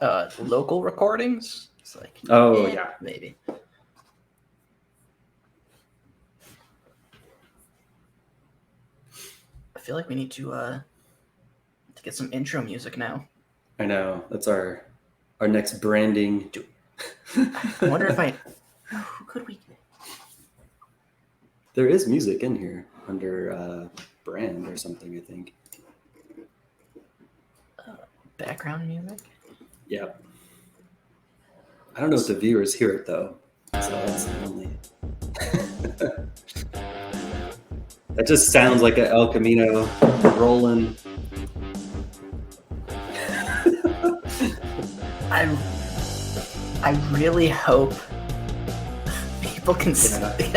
local recordings. It's like, yeah, maybe. I feel like we need to get some intro music now. I know, that's our next branding. I wonder if who could we get? There is music in here under brand or something, I think. Background music? Yeah. I don't know if the viewers hear it though. So that's the only. That just sounds like an El Camino rolling. I really hope people can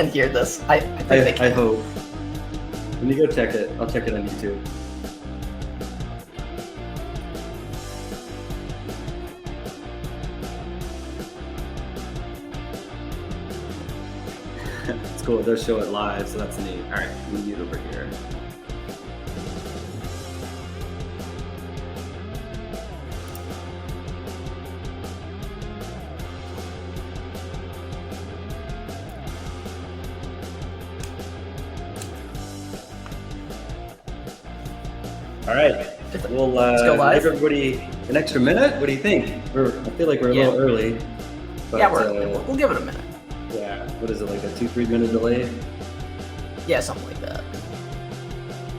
hear this. I think they can. I hope. Let me go check it. I'll check it on YouTube. It's cool. It does show it live, so that's neat. All right, let me mute over here. All right, we'll go live. give everybody an extra minute. What do you think? I feel like we're a little early. But, yeah, we'll give it a minute. Yeah, what is it, like a 2-3 minute delay? Yeah, something like that.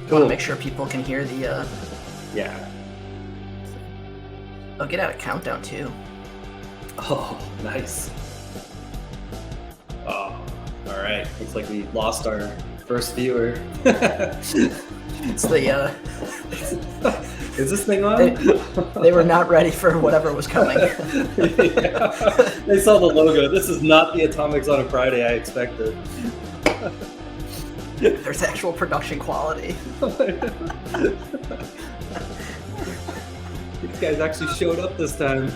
Cool. Want to make sure people can hear the. Yeah. Oh, get out a countdown too. Oh, nice. Oh, all right. Looks like we lost our first viewer. It's the. Is this thing on? They were not ready for whatever was coming. Yeah. They saw the logo. This is not the Atomics on a Friday I expected. There's actual production quality. These guys actually showed up this time.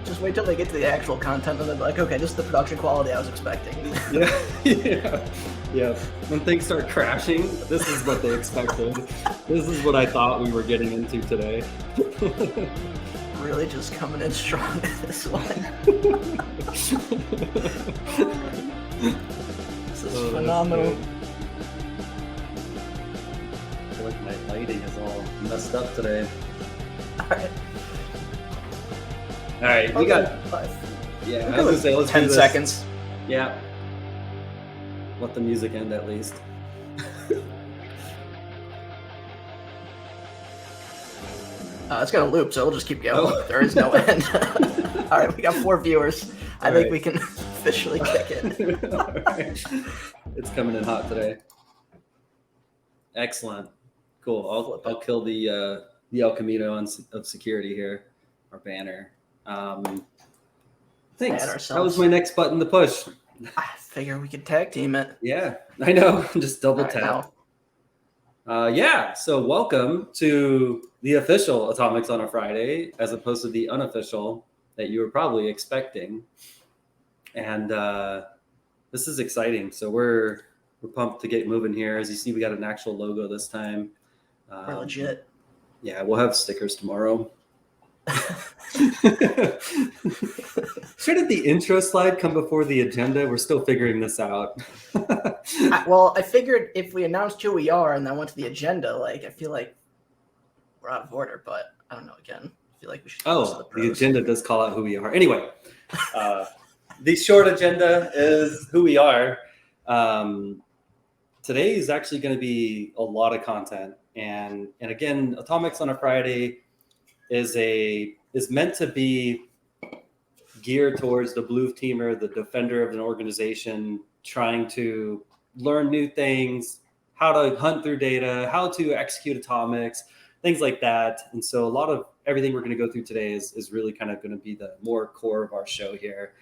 Just wait till they get to the actual content and they're like, okay, this is the production quality I was expecting. Yeah. When things start crashing, this is what they expected. This is what I thought we were getting into today. Really just coming in strong this one. This is phenomenal. I feel like my lighting is all messed up today. All right, we got 5. Yeah, I was gonna say let's 10 do this. seconds. Yeah. Let the music end at least. It's gonna loop, so it'll just keep going. Oh. There is no end. All right, we got 4 viewers. I think we can officially kick it. Right. It's coming in hot today. Excellent. Cool. I'll kill the El Camino of security here, our banner. Thanks. That was my next button to push. I figure we could tag team it. Yeah, I know. Just double tap. Yeah, so welcome to the official Atomics on a Friday, as opposed to the unofficial that you were probably expecting. And this is exciting. So we're pumped to get moving here. As you see, we got an actual logo this time. We're legit. Yeah, we'll have stickers tomorrow. Shouldn't the intro slide come before the agenda? We're still figuring this out. Well, I figured if we announced who we are and then went to the agenda, like I feel like we're out of order, but I don't know. Again, I feel like we should. The agenda does call out who we are. Anyway, the short agenda is who we are. Today is actually going to be a lot of content, and again, Atomics on a Friday is meant to be geared towards the blue teamer, the defender of an organization, trying to learn new things, how to hunt through data, how to execute atomics, things like that. And so a lot of everything we're going to go through today is really kind of going to be the more core of our show here.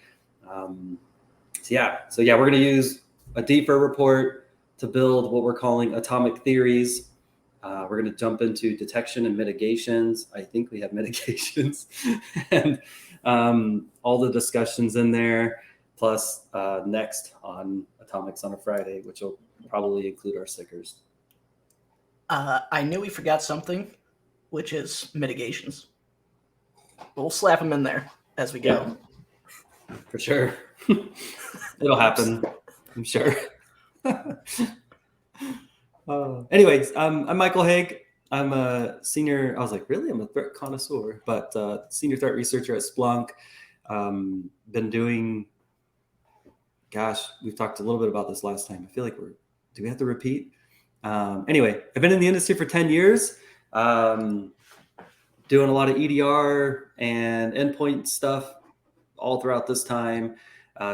So we're going to use a DFIR report to build what we're calling atomic theories. We're going to jump into detection and mitigations. I think we have mitigations and all the discussions in there, plus next on Atomics on a Friday, which will probably include our stickers. I knew we forgot something, which is mitigations. we'll slap them in there as we go. Yeah, for sure. It'll happen, I'm sure. Anyways, I'm Michael Haig. I'm a senior. I was like, really? I'm a threat connoisseur, but senior threat researcher at Splunk. Been doing. Gosh, we've talked a little bit about this last time. I feel like do we have to repeat? Anyway, I've been in the industry for 10 years, doing a lot of EDR and endpoint stuff all throughout this time.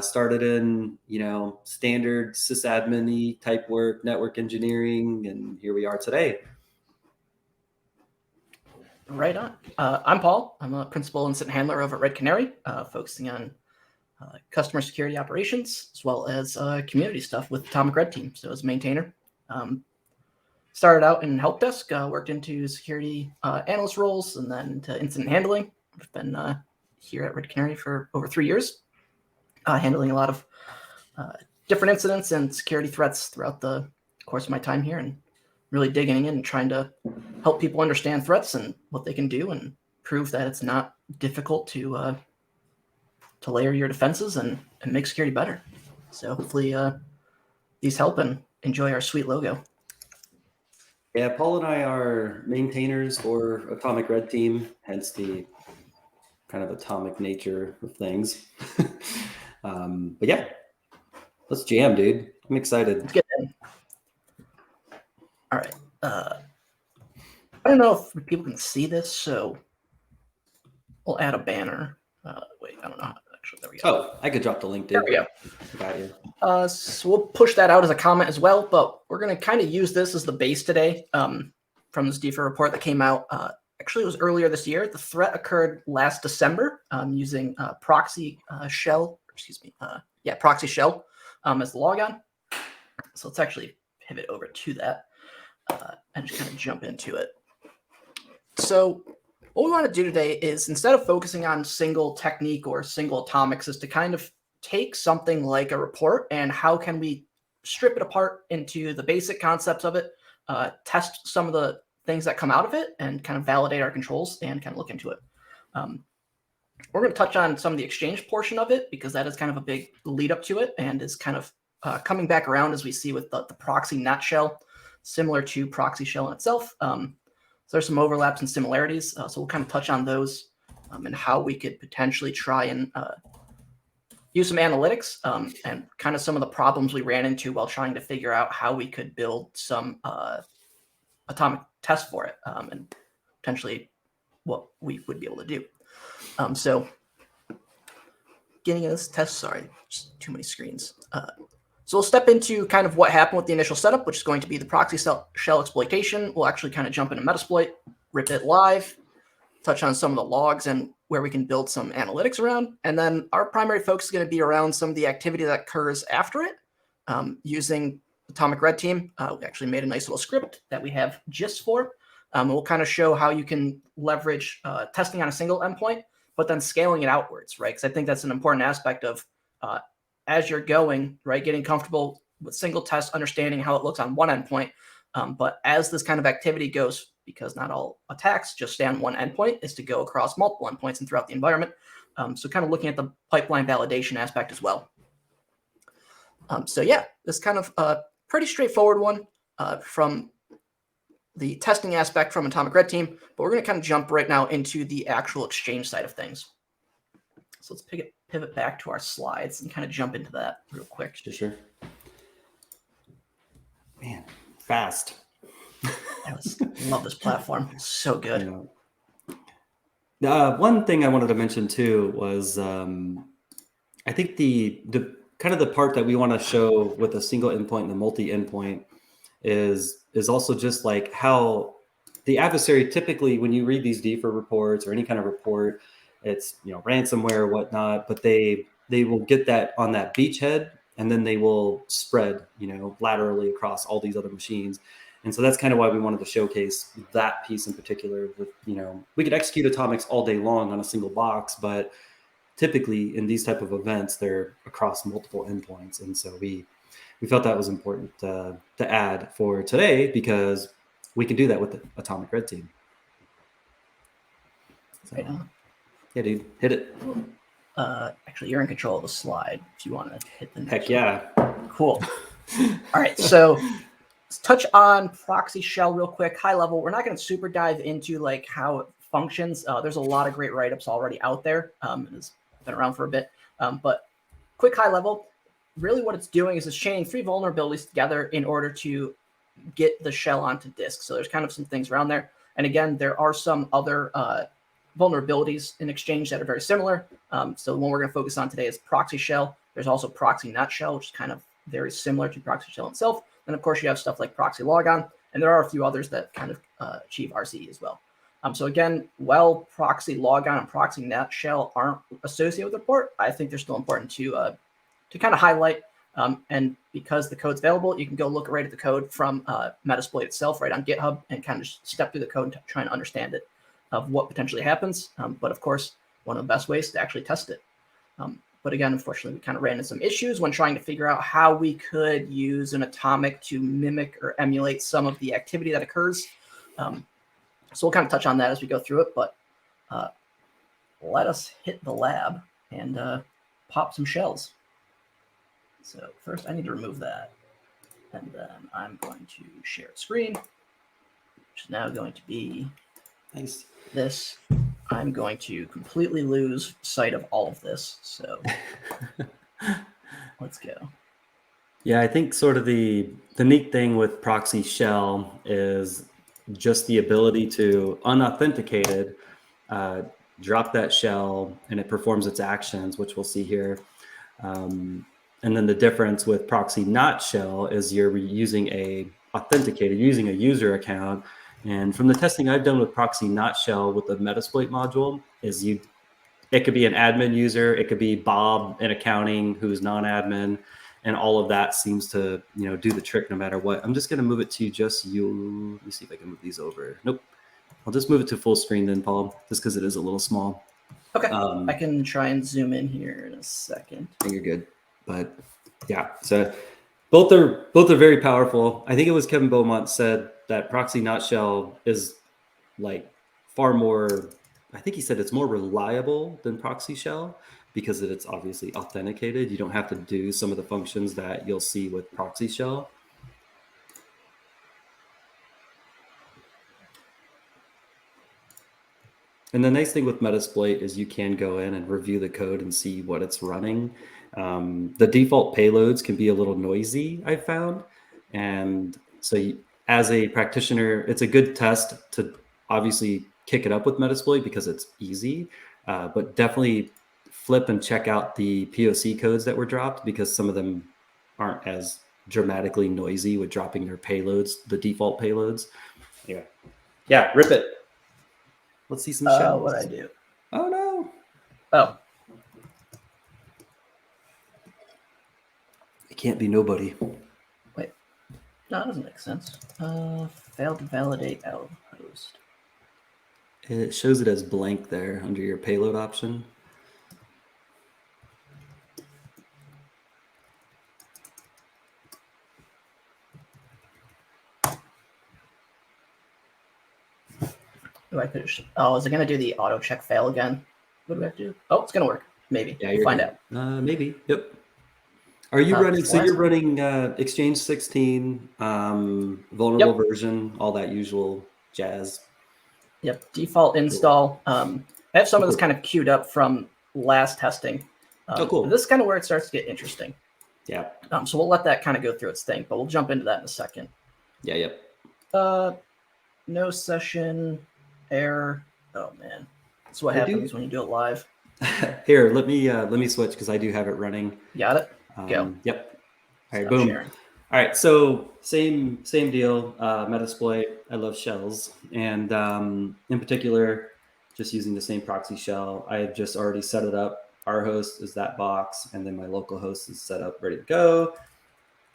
Started in, standard sysadmin-y type work, network engineering, and here we are today. Right on. I'm Paul. I'm a principal incident handler over at Red Canary, focusing on customer security operations, as well as community stuff with Atomic Red Team. So as a maintainer, started out in help desk, worked into security analyst roles, and then into incident handling. I've been here at Red Canary for over 3 years, handling a lot of different incidents and security threats throughout the course of my time here, and really digging in and trying to help people understand threats and what they can do, and prove that it's not difficult to layer your defenses and make security better. So hopefully these help, and enjoy our sweet logo. Yeah, Paul and I are maintainers for Atomic Red Team, hence the kind of atomic nature of things. But yeah, let's jam, dude. I'm excited. Let's get in. All right. I don't know if people can see this, so we'll add a banner. Wait, I don't know. Actually, there we go. Oh, I could drop the link, dude. There we go. Got you. So we'll push that out as a comment as well, but we're going to kind of use this as the base today from this DFIR report that came out. Actually, it was earlier this year. The threat occurred last December using proxy shell as the logon. So let's actually pivot over to that and just kind of jump into it. So what we want to do today is, instead of focusing on single technique or single atomics, is to kind of take something like a report and how can we strip it apart into the basic concepts of it, test some of the things that come out of it, and kind of validate our controls and kind of look into it. We're going to touch on some of the exchange portion of it, because that is kind of a big lead up to it, and is kind of coming back around, as we see with the proxy NAT shell, similar to proxy shell in itself. So there's some overlaps and similarities. So we'll kind of touch on those and how we could potentially try and use some analytics and kind of some of the problems we ran into while trying to figure out how we could build some atomic tests for it, and potentially what we would be able to do. So getting into this test, sorry, just too many screens. So we'll step into kind of what happened with the initial setup, which is going to be the proxy shell exploitation. We'll actually kind of jump into Metasploit, rip it live, touch on some of the logs and where we can build some analytics around. And then our primary focus is going to be around some of the activity that occurs after it, using Atomic Red Team. We actually made a nice little script that we have GIST for. And we'll kind of show how you can leverage testing on a single endpoint, but then scaling it outwards, right? Because I think that's an important aspect of as you're going, right, getting comfortable with single test, understanding how it looks on one endpoint. But as this kind of activity goes, because not all attacks just stay on one endpoint, is to go across multiple endpoints and throughout the environment. So kind of looking at the pipeline validation aspect as well. So yeah, this kind of a pretty straightforward one from the testing aspect from Atomic Red Team, but we're going to kind of jump right now into the actual exchange side of things. So let's pivot back to our slides and kind of jump into that real quick. Sure. Man, fast. I love this platform. It's so good. One thing I wanted to mention too was I think the kind of the part that we want to show with a single endpoint and a multi-endpoint is also just like how the adversary, typically when you read these DFIR reports or any kind of report, it's ransomware or whatnot, but they will get that on that beachhead, and then they will spread laterally across all these other machines. And so that's kind of why we wanted to showcase that piece in particular. With we could execute atomics all day long on a single box, but typically in these type of events, they're across multiple endpoints. And so we felt that was important to add for today, because we can do that with the Atomic Red Team. So. Right on. Yeah, dude, hit it. Actually, you're in control of the slide if you want to hit the next Heck yeah. one. Cool. All right, so let's touch on proxy shell real quick, high level. We're not going to super dive into like how it functions. There's a lot of great write-ups already out there. It's been around for a bit, but quick high level. Really, what it's doing is it's chaining 3 vulnerabilities together in order to get the shell onto disk. So there's kind of some things around there. And again, there are some other vulnerabilities in Exchange that are very similar. So the one we're going to focus on today is proxy shell. There's also proxy not shell, which is kind of very similar to proxy shell itself. And of course, you have stuff like proxy logon, and there are a few others that kind of achieve RCE as well. So again, while proxy logon and proxy not shell aren't associated with the report, I think they're still important to kind of highlight. And because the code's available, you can go look right at the code from Metasploit itself, right on GitHub, and kind of just step through the code and try and understand it of what potentially happens. But of course, one of the best ways to actually test it. But again, unfortunately, we kind of ran into some issues when trying to figure out how we could use an atomic to mimic or emulate some of the activity that occurs. So we'll kind of touch on that as we go through it, but let us hit the lab and pop some shells. So first I need to remove that, and then I'm going to share screen, which is now going to be Nice. this. I'm going to completely lose sight of all of this, so let's go. Yeah, I think sort of the neat thing with proxy shell is just the ability to unauthenticated drop that shell and it performs its actions, which we'll see here. And then the difference with proxy not shell is you're using a user account. And from the testing I've done with proxy not shell with the Metasploit module is it could be an admin user, it could be Bob in accounting who's non-admin, and all of that seems to do the trick no matter what. I'm just going to move it to just you. Let me see if I can move these over. Nope. I'll just move it to full screen then, Paul, just because it is a little small. Okay. I can try and zoom in here in a second. I think you're good. But yeah, so both are very powerful. I think it was Kevin Beaumont said that proxy not shell is like far more, I think he said it's more reliable than proxy shell because it's obviously authenticated. You don't have to do some of the functions that you'll see with proxy shell. And the nice thing with Metasploit is you can go in and review the code and see what it's running. The default payloads can be a little noisy, I've found. And so as a practitioner, it's a good test to obviously kick it up with Metasploit because it's easy, but definitely flip and check out the POC codes that were dropped because some of them aren't as dramatically noisy with dropping their payloads, the default payloads. Anyway, yeah, rip it. Let's see some shells. What'd I do? Oh no. Oh. It can't be nobody. Wait. No, that doesn't make sense. Failed to validate outpost. It shows it as blank there under your payload option. Oh, I could. Oh, is it gonna do the auto check fail again? What do we have to do? Oh, it's gonna work. Maybe. Yeah, we'll find out. Maybe. Yep. Are you running? So you're running Exchange 16, vulnerable version, all that usual jazz. Yep. Default install. I have some of this kind of queued up from last testing. Cool. This is kind of where it starts to get interesting. Yeah. So we'll let that kind of go through its thing, but we'll jump into that in a second. Yeah. Yep. No session error. Oh man, that's what happens when you do it live. Here, let me switch because I do have it running. Got it. Go. Yep. All right. Boom. Sharing. All right. So same deal. Metasploit. I love shells, and in particular, just using the same proxy shell. I have just already set it up. Our host is that box, and then my local host is set up, ready to go.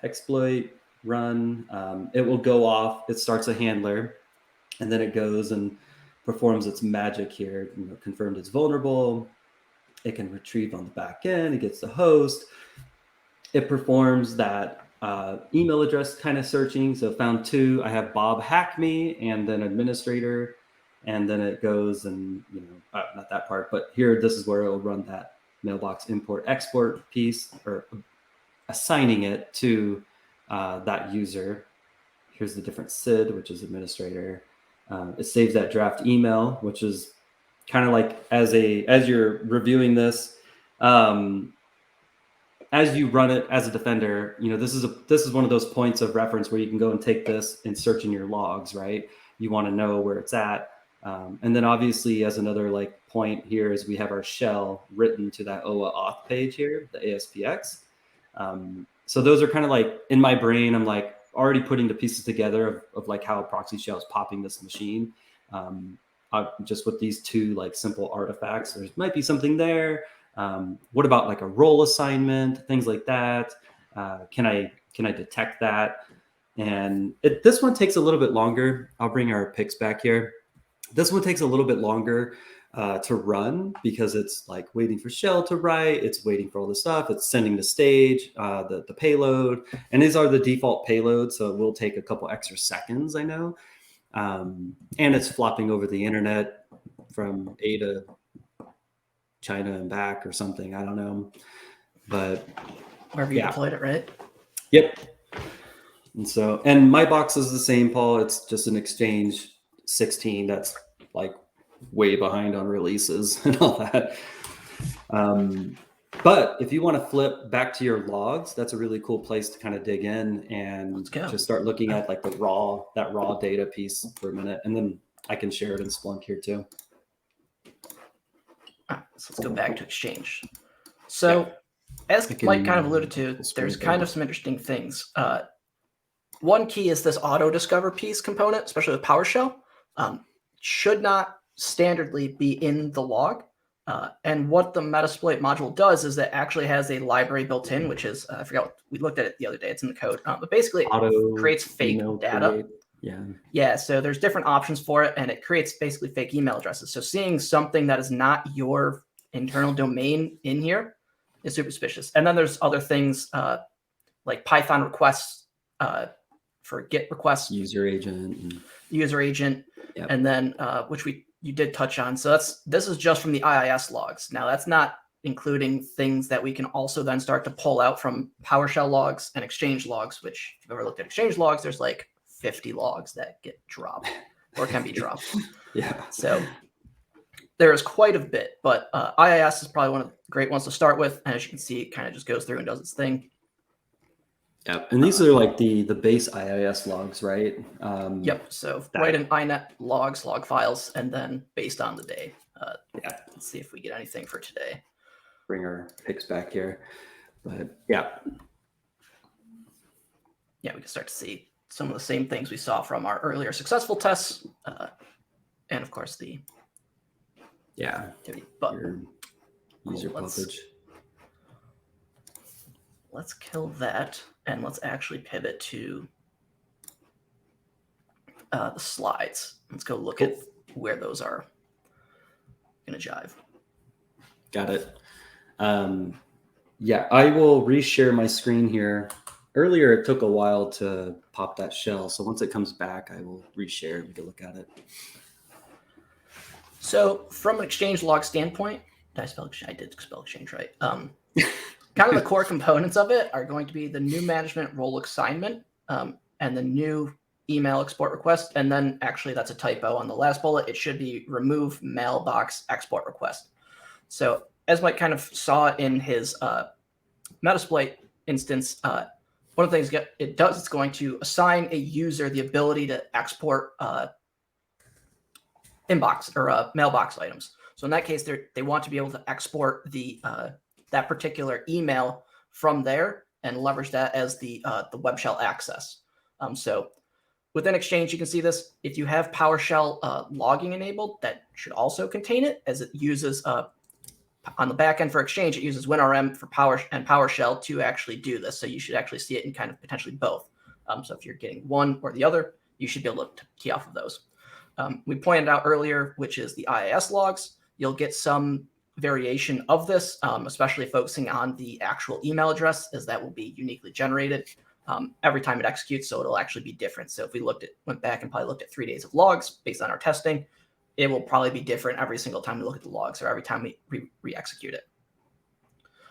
Exploit, run. It will go off. It starts a handler, and then it goes and performs its magic here. Confirmed it's vulnerable. It can retrieve on the back end. It gets the host. It performs that email address kind of searching. So found 2. I have Bob hack me, and then administrator. and then it goes and, not that part, but here, this is where it'll run that mailbox import export piece, or assigning it to that user. Here's the different SID, which is administrator. It saves that draft email, which is kind of like as you're reviewing this, as you run it as a defender, this is one of those points of reference where you can go and take this and search in your logs, right? You want to know where it's at. And then obviously as another point here is we have our shell written to that OA auth page here, the ASPX. So those are kind of in my brain, I'm already putting the pieces together of how a proxy shell is popping this machine. Just with these two simple artifacts, there might be something there. What about a role assignment, things like that? Can I detect that? And this one takes a little bit longer. I'll bring our picks back here. This one takes a little bit longer to run because it's waiting for shell to write. It's waiting for all the stuff. It's sending the stage, the payload, and these are the default payloads. So it will take a couple extra seconds, I know. And it's flopping over the internet from A to China and back or something. I don't know, but wherever you deployed it, right? Yep. And my box is the same, Paul. It's just an Exchange 16 that's way behind on releases and all that. But if you want to flip back to your logs, that's a really cool place to kind of dig in and just start looking at that raw data piece for a minute. And then I can share it in Splunk here too. So let's go back to Exchange. So as Mike kind of alluded to, there's kind of some interesting things. One key is this auto discover piece component, especially with PowerShell, should not standardly be in the log. And what the Metasploit module does is it actually has a library built in, which is, I forgot, we looked at it the other day, it's in the code, but basically it creates fake data. Yeah, so there's different options for it, and it creates basically fake email addresses. So seeing something that is not your internal domain in here is super suspicious. And then there's other things like Python requests for GET requests. User agent. Yep. And then which you did touch on. So this is just from the IIS logs. Now that's not including things that we can also then start to pull out from PowerShell logs and Exchange logs, which if you've ever looked at Exchange logs, there's 50 logs that get dropped or can be dropped. Yeah. So there is quite a bit, but IIS is probably one of the great ones to start with. And as you can see, it kind of just goes through and does its thing. Yeah, and these are the base IIS logs, right? Yep. So write in inet logs, log files, and then based on the day. Let's see if we get anything for today. Bring our picks back here, but yeah, we can start to see some of the same things we saw from our earlier successful tests, and of course the activity. But user puppage. Let's kill that, and let's actually pivot to the slides. Let's go look at where those are going to jive. Got it. I will reshare my screen here. Earlier, it took a while to pop that shell, so once it comes back, I will reshare and we can look at it. So from an Exchange log standpoint, I did spell Exchange right. Kind of the core components of it are going to be the new management role assignment and the new email export request. And then actually that's a typo on the last bullet. It should be remove mailbox export request. So as Mike kind of saw in his Metasploit instance, one of the things it does, it's going to assign a user the ability to export inbox or mailbox items. So in that case, they want to be able to export the that particular email from there and leverage that as the web shell access. So within Exchange, you can see this. If you have PowerShell logging enabled, that should also contain it, as it uses on the back end for Exchange, it uses WinRM for PowerShell to actually do this. So you should actually see it in kind of potentially both. So if you're getting one or the other, you should be able to key off of those. We pointed out earlier, which is the IIS logs. You'll get some variation of this, especially focusing on the actual email address, as that will be uniquely generated every time it executes. So it'll actually be different. So if we went back and probably looked at 3 days of logs based on our testing, it will probably be different every single time we look at the logs or every time we re-execute it.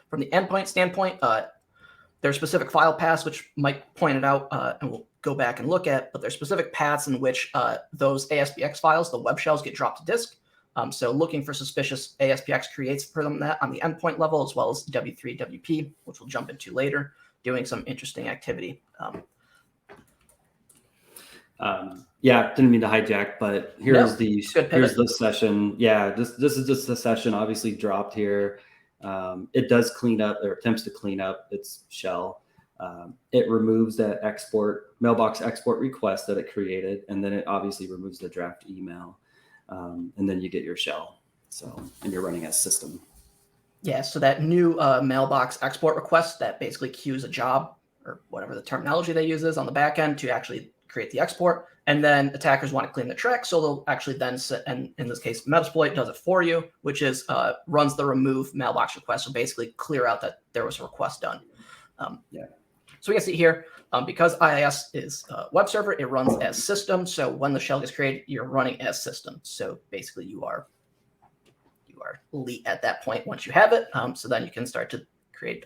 From the endpoint standpoint, there's specific file paths, which Mike pointed out, and we'll go back and look at, but there's specific paths in which those ASPX files, the web shells, get dropped to disk. So looking for suspicious ASPX creates for them that on the endpoint level, as well as W3, WP, which we'll jump into later, doing some interesting activity. Yeah, didn't mean to hijack, but here's the session. Yeah, this is just the session obviously dropped here. It does clean up or attempts to clean up its shell. It removes that mailbox export request that it created, and then it obviously removes the draft email, and then you get your shell. And you're running as system. Yeah, so that new mailbox export request that basically queues a job or whatever the terminology they use is on the back end to actually create the export, and then attackers want to clean the track, so they'll actually then set, and in this case, Metasploit does it for you, which is runs the remove mailbox request, so basically clear out that there was a request done. So we can see here, because IIS is web server, it runs as system, so when the shell gets created, you're running as system. So basically you are elite at that point once you have it, so then you can start to create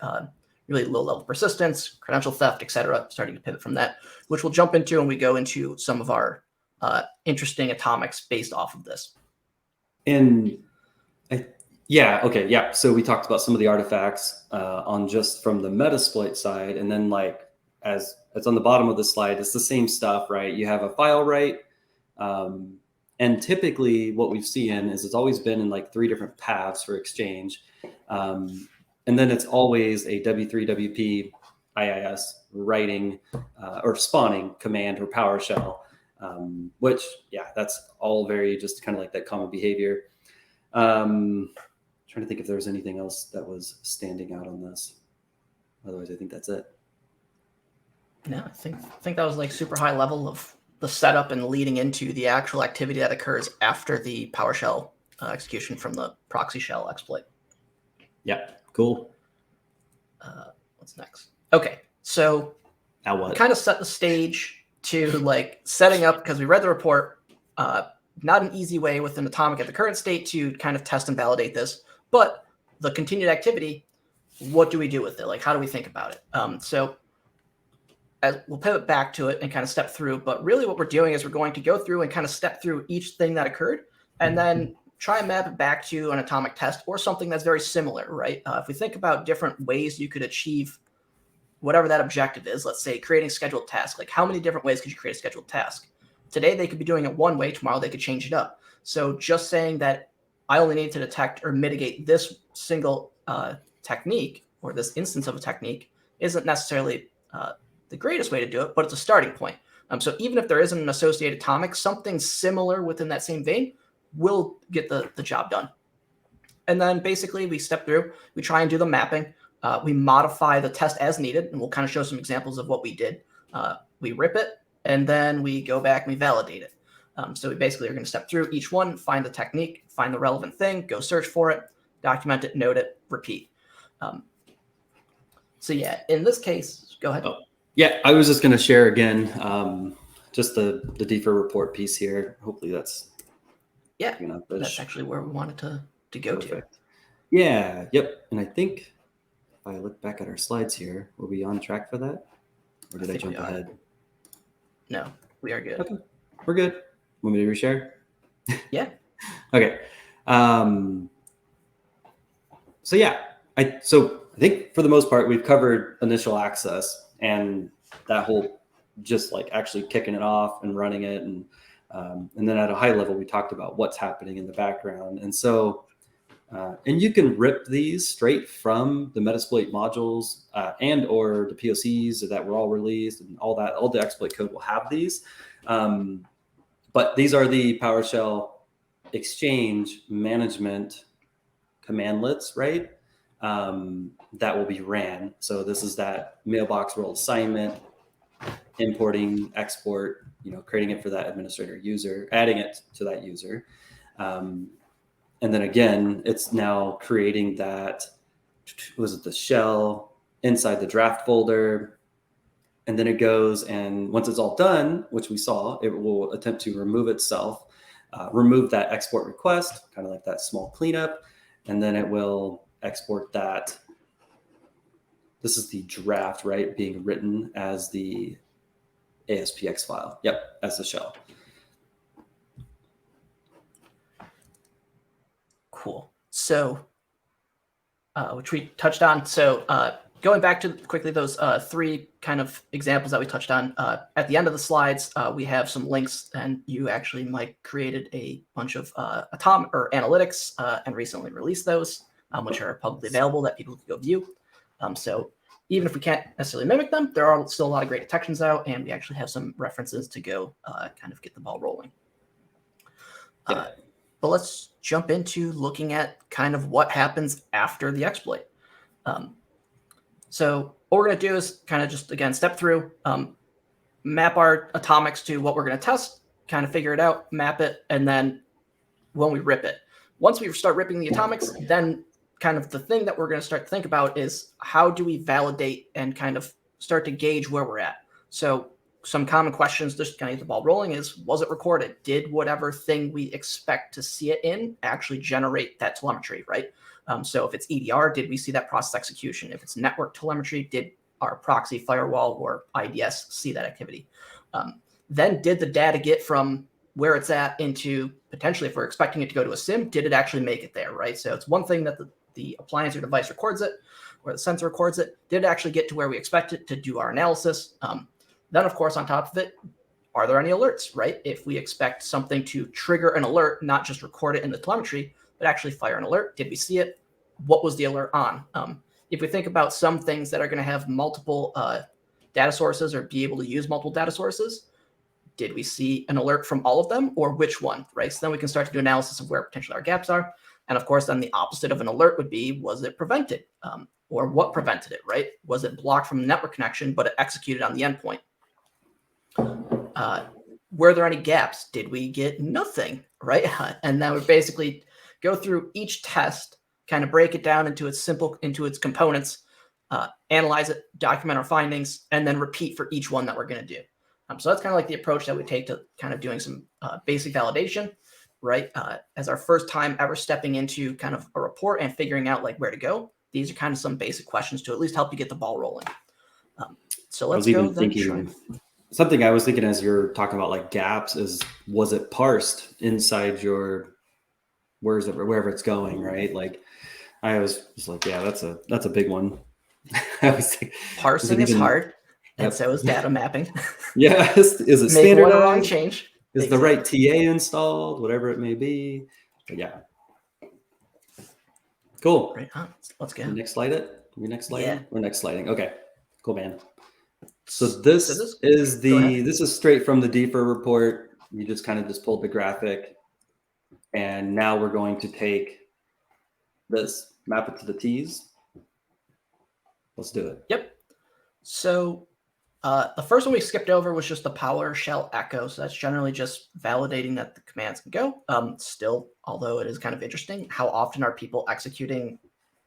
really low-level persistence, credential theft, etc., starting to pivot from that, which we'll jump into when we go into some of our interesting atomics based off of this. And so we talked about some of the artifacts on just from the Metasploit side, and then like as it's on the bottom of the slide, it's the same stuff, right? You have a file write, and typically what we've seen is it's always been in like 3 different paths for exchange. And then it's always a W3, WP, IIS writing or spawning command or PowerShell, which, that's all very just kind of like that common behavior. Trying to think if there was anything else that was standing out on this. Otherwise, I think that's it. No, I think that was like super high level of the setup and leading into the actual activity that occurs after the PowerShell execution from the proxy shell exploit. Yeah, cool. What's next? Okay, so now what? Kind of set the stage to like setting up, because we read the report, not an easy way with an atomic at the current state to kind of test and validate this, but the continued activity, what do we do with it? Like, how do we think about it? So we'll pivot back to it and kind of step through, but really what we're doing is we're going to go through and kind of step through each thing that occurred and then try and map it back to an atomic test or something that's very similar, right? If we think about different ways you could achieve whatever that objective is, let's say creating a scheduled task, like how many different ways could you create a scheduled task? Today, they could be doing it one way, tomorrow they could change it up. So just saying that I only need to detect or mitigate this single technique or this instance of a technique isn't necessarily the greatest way to do it, but it's a starting point. So even if there isn't an associated atomic, something similar within that same vein will get the job done. And then basically we step through, we try and do the mapping, we modify the test as needed, and we'll kind of show some examples of what we did. We rip it, and then we go back and we validate it. So we basically are going to step through each one, find the technique, find the relevant thing, go search for it, document it, note it, repeat. So yeah, in this case, go ahead. Oh, yeah, I was just going to share again, just the DFIR report piece here. Hopefully that's that's actually where we wanted to go to. Yeah, yep. And I think if I look back at our slides here, were we on track for that? Or did I jump ahead? No, we are good. Okay, we're good. Want me to reshare? Yeah. Okay. So I think for the most part, we've covered initial access and that whole just like actually kicking it off and running it. And then at a high level, we talked about what's happening in the background. And so, and you can rip these straight from the Metasploit modules and or the POCs that were all released and all that. All the exploit code will have these. But these are the PowerShell exchange management commandlets, right? That will be ran. So this is that mailbox role assignment, importing, export, creating it for that administrator user, adding it to that user. And then again, it's now creating that, the shell inside the draft folder. And then it goes, and once it's all done, which we saw, it will attempt to remove itself. remove that export request, kind of like that small cleanup, and then it will export that. This is the draft, right? Being written as the ASPX file. Yep, as the shell. Cool. So, which we touched on. So going back to quickly those three kind of examples that we touched on, at the end of the slides, we have some links, and you actually, Mike, created a bunch of atomic or analytics and recently released those, which are publicly available that people can go view. So even if we can't necessarily mimic them, there are still a lot of great detections out, and we actually have some references to go kind of get the ball rolling. But let's jump into looking at kind of what happens after the exploit. So what we're going to do is kind of just, again, step through, map our atomics to what we're going to test, kind of figure it out, map it, and then when we rip it. Once we start ripping the atomics, then kind of the thing that we're going to start to think about is how do we validate and kind of start to gauge where we're at. So some common questions just kind of get the ball rolling is, was it recorded? Did whatever thing we expect to see it in actually generate that telemetry, right? So if it's EDR, did we see that process execution? If it's network telemetry, did our proxy firewall or IDS see that activity? Then did the data get from where it's at into potentially, if we're expecting it to go to a SIM, did it actually make it there, right? So it's one thing that the appliance or device records it, or the sensor records it. Did it actually get to where we expect it to do our analysis? Then, of course, on top of it, are there any alerts, right? If we expect something to trigger an alert, not just record it in the telemetry, but actually fire an alert, did we see it? What was the alert on? If we think about some things that are going to have multiple data sources or be able to use multiple data sources, did we see an alert from all of them, or which one, right? So then we can start to do analysis of where potentially our gaps are. And of course, then the opposite of an alert would be, was it prevented? Or what prevented it, right? Was it blocked from the network connection, but it executed on the endpoint? Were there any gaps? Did we get nothing, right? And then we basically go through each test, kind of break it down into its components, analyze it, document our findings, and then repeat for each one that we're going to do. So that's kind of like the approach that we take to kind of doing some basic validation, right? As our first time ever stepping into kind of a report and figuring out like where to go. These are kind of some basic questions to at least help you get the ball rolling. So let's go then. Something I was thinking as you're talking about like gaps is, was it parsed inside your, wherever it's going, right? Like I was just like, yeah, that's a big one. I was like, parsing is hard, and so is data mapping. Yeah, is it standardized? Make one wrong Is change. Exactly. the right TA installed? Whatever it may be. But yeah. Cool. Right on. Let's go. Next slide it. We next sliding? Yeah. We're next sliding. Okay. Cool, man. So this is straight from the DFIR report. You just kind of just pulled the graphic, and now we're going to take this, map it to the T's. Let's do it. Yep. So the first one we skipped over was just the PowerShell echo. So that's generally just validating that the commands can go. Still, although it is kind of interesting, how often are people executing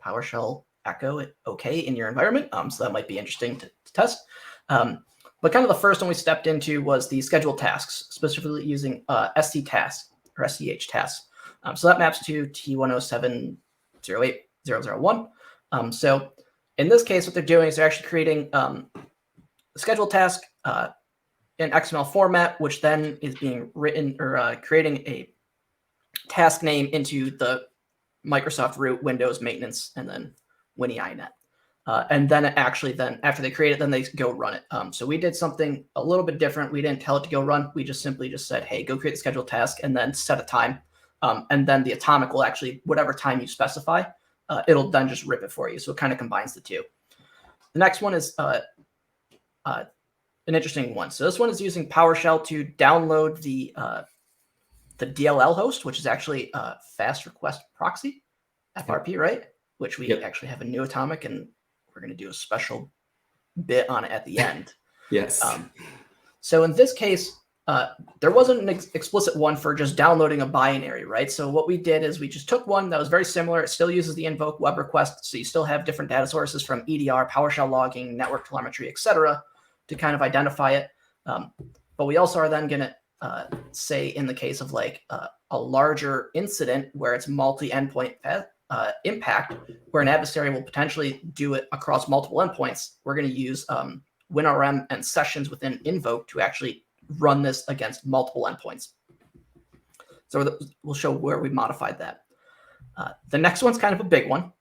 PowerShell echo okay in your environment? So that might be interesting to test. But kind of the first one we stepped into was the scheduled tasks, specifically using ST tasks or SCH tasks. So that maps to T107-08-001. So in this case, what they're doing is they're actually creating a scheduled task in XML format, which then is being written or creating a task name into the Microsoft root, Windows maintenance, and then WinINet. And then after they create it, then they go run it. So we did something a little bit different. We didn't tell it to go run. We just simply said, hey, go create the scheduled task and then set a time. And then the atomic will actually, whatever time you specify, it'll then just rip it for you. So it kind of combines the two. The next one is an interesting one. So this one is using PowerShell to download the DLL host, which is actually a fast request proxy, FRP, right? Which we actually have a new atomic, and we're going to do a special bit on it at the end. Yes. So in this case, there wasn't an explicit one for just downloading a binary, right? So what we did is we just took one that was very similar. It still uses the invoke web request. So you still have different data sources from EDR, PowerShell logging, network telemetry, etc., to kind of identify it. But we also are then going to say in the case of like a larger incident where it's multi-endpoint impact, where an adversary will potentially do it across multiple endpoints, we're going to use WinRM and sessions within Invoke to actually run this against multiple endpoints. So we'll show where we modified that. The next one's kind of a big one.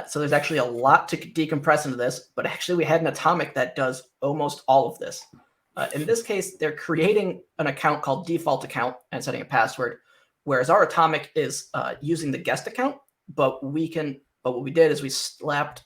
So there's actually a lot to decompress into this, but actually we had an atomic that does almost all of this. In this case, they're creating an account called default account and setting a password, whereas our atomic is using the guest account. But what we did is we slapped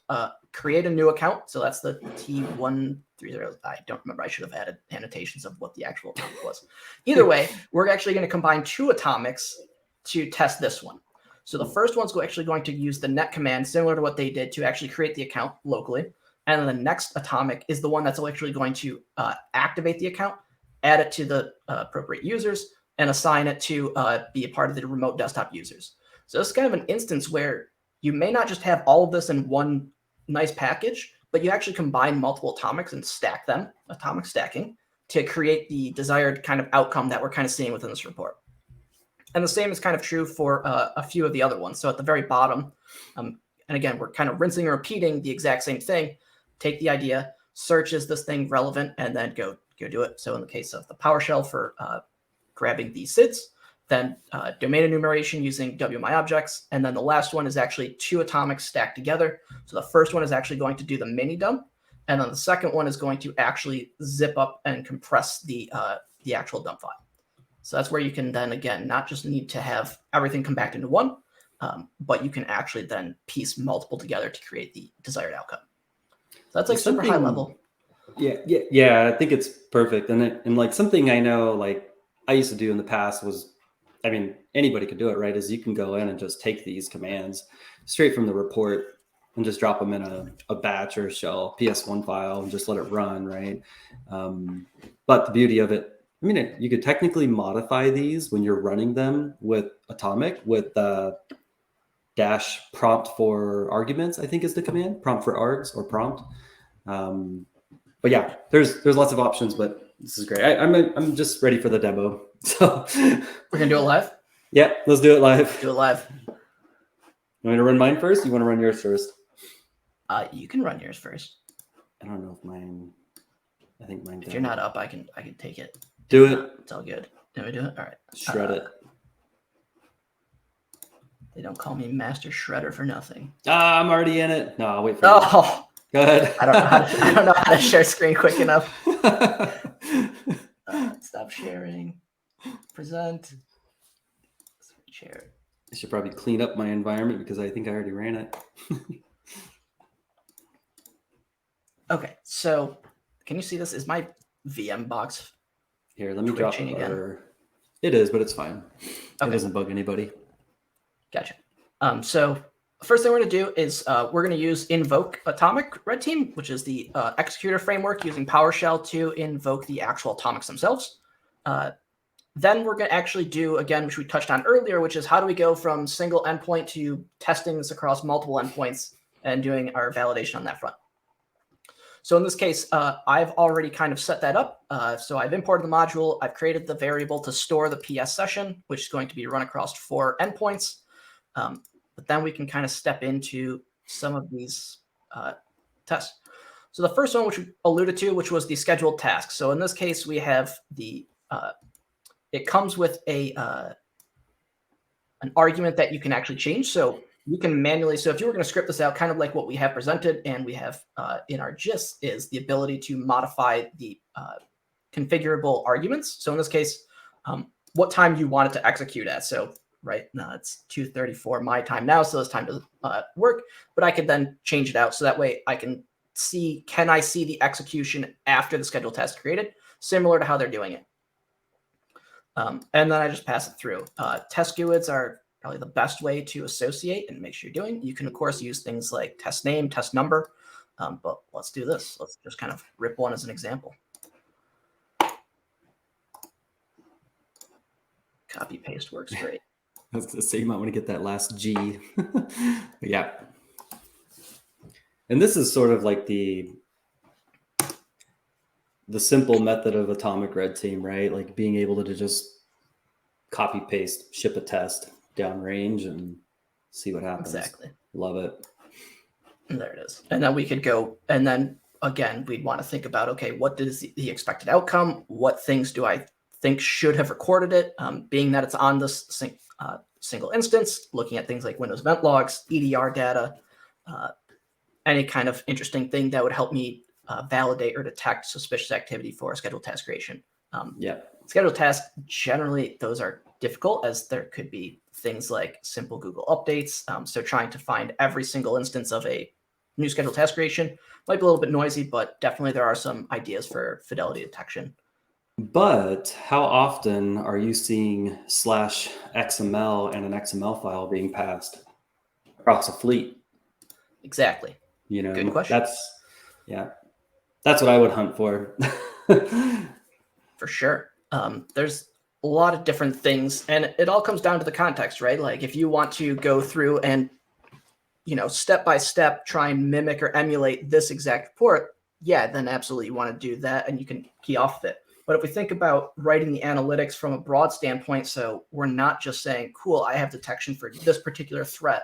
create a new account. So that's the T130. I don't remember. I should have added annotations of what the actual atomic was. Either way, we're actually going to combine two atomics to test this one. So the first one's actually going to use the net command, similar to what they did, to actually create the account locally. And then the next atomic is the one that's actually going to activate the account, add it to the appropriate users, and assign it to be a part of the remote desktop users. So this is kind of an instance where you may not just have all of this in one nice package, but you actually combine multiple atomics and stack them, atomic stacking, to create the desired kind of outcome that we're kind of seeing within this report. And the same is kind of true for a few of the other ones. So at the very bottom, and again, we're kind of rinsing and repeating the exact same thing. Take the idea, search is this thing relevant, and then go do it. So in the case of the PowerShell for grabbing the SIDs, then domain enumeration using WMIObjects. And then the last one is actually two atomics stacked together. So the first one is actually going to do the mini dump. And then the second one is going to actually zip up and compress the actual dump file. So that's where you can then, again, not just need to have everything come back into one, but you can actually then piece multiple together to create the desired outcome. So that's like super high level. Yeah. I think it's perfect. And like something I know, like I used to do in the past was, I mean, anybody could do it, right? Is you can go in and just take these commands straight from the report and just drop them in a batch or a shell PS1 file and just let it run, right? But the beauty of it, I mean, you could technically modify these when you're running them with Atomic with dash prompt for arguments, I think is the command, prompt for args or prompt. But yeah, there's lots of options, but this is great. I'm just ready for the demo. So we're gonna do it live. Yeah, let's do it live. Do it live. You want me to run mine first? You want to run yours first? You can run yours first. I don't know if mine. I think mine. If you're not up, I can take it. Do it. It's all good. Can we do it? All right. Shred it. They don't call me Master Shredder for nothing. I'm already in it. No, I'll wait for you. Go ahead. I don't know how to share screen quick enough. Stop sharing. Present. Share. I should probably clean up my environment because I think I already ran it. Okay, so can you see this? Is my VM box here? Let me drop it again. It is, but it's fine. Okay. It doesn't bug anybody. Gotcha. So first thing we're going to do is we're going to use invoke atomic red team, which is the executor framework using PowerShell to invoke the actual atomics themselves. Then we're going to actually do, again, which we touched on earlier, which is how do we go from single endpoint to testing this across multiple endpoints and doing our validation on that front. So in this case, I've already kind of set that up. So I've imported the module. I've created the variable to store the PS session, which is going to be run across 4 endpoints. But then we can kind of step into some of these tests. So the first one, which we alluded to, which was the scheduled task. So in this case, we have the it comes with an argument that you can actually change. So you can manually, so if you were going to script this out, kind of like what we have presented and we have in our GIS, is the ability to modify the configurable arguments. So in this case, what time you want it to execute at. So right now it's 2:34 my time now, so it's time to work, but I could then change it out. So that way I can see, can I see the execution after the scheduled task created, similar to how they're doing it. And then I just pass it through. Test GUIDs are probably the best way to associate and make sure you're doing. You can, of course, use things like test name, test number, but let's do this. Let's just kind of rip one as an example. Copy paste works great. I was going to say you might want to get that last G. Yeah. And this is sort of like the simple method of atomic red team, right? Like being able to just copy paste, ship a test downrange and see what happens. Exactly. Love it. And there it is. And then we could go, and then again, we'd want to think about, okay, what is the expected outcome? What things do I think should have recorded it? Being that it's on this single instance, looking at things like Windows event logs, EDR data, any kind of interesting thing that would help me validate or detect suspicious activity for scheduled task creation. Scheduled tasks, generally, those are difficult as there could be things like simple Google updates. So trying to find every single instance of a new scheduled task creation might be a little bit noisy, but definitely there are some ideas for fidelity detection. But how often are you seeing /XML and an XML file being passed across a fleet? Exactly. You know, good question. That's what I would hunt for. For sure. There's a lot of different things, and it all comes down to the context, right? Like if you want to go through and, step by step, try and mimic or emulate this exact report, then absolutely you want to do that, and you can key off of it. But if we think about writing the analytics from a broad standpoint, so we're not just saying, cool, I have detection for this particular threat,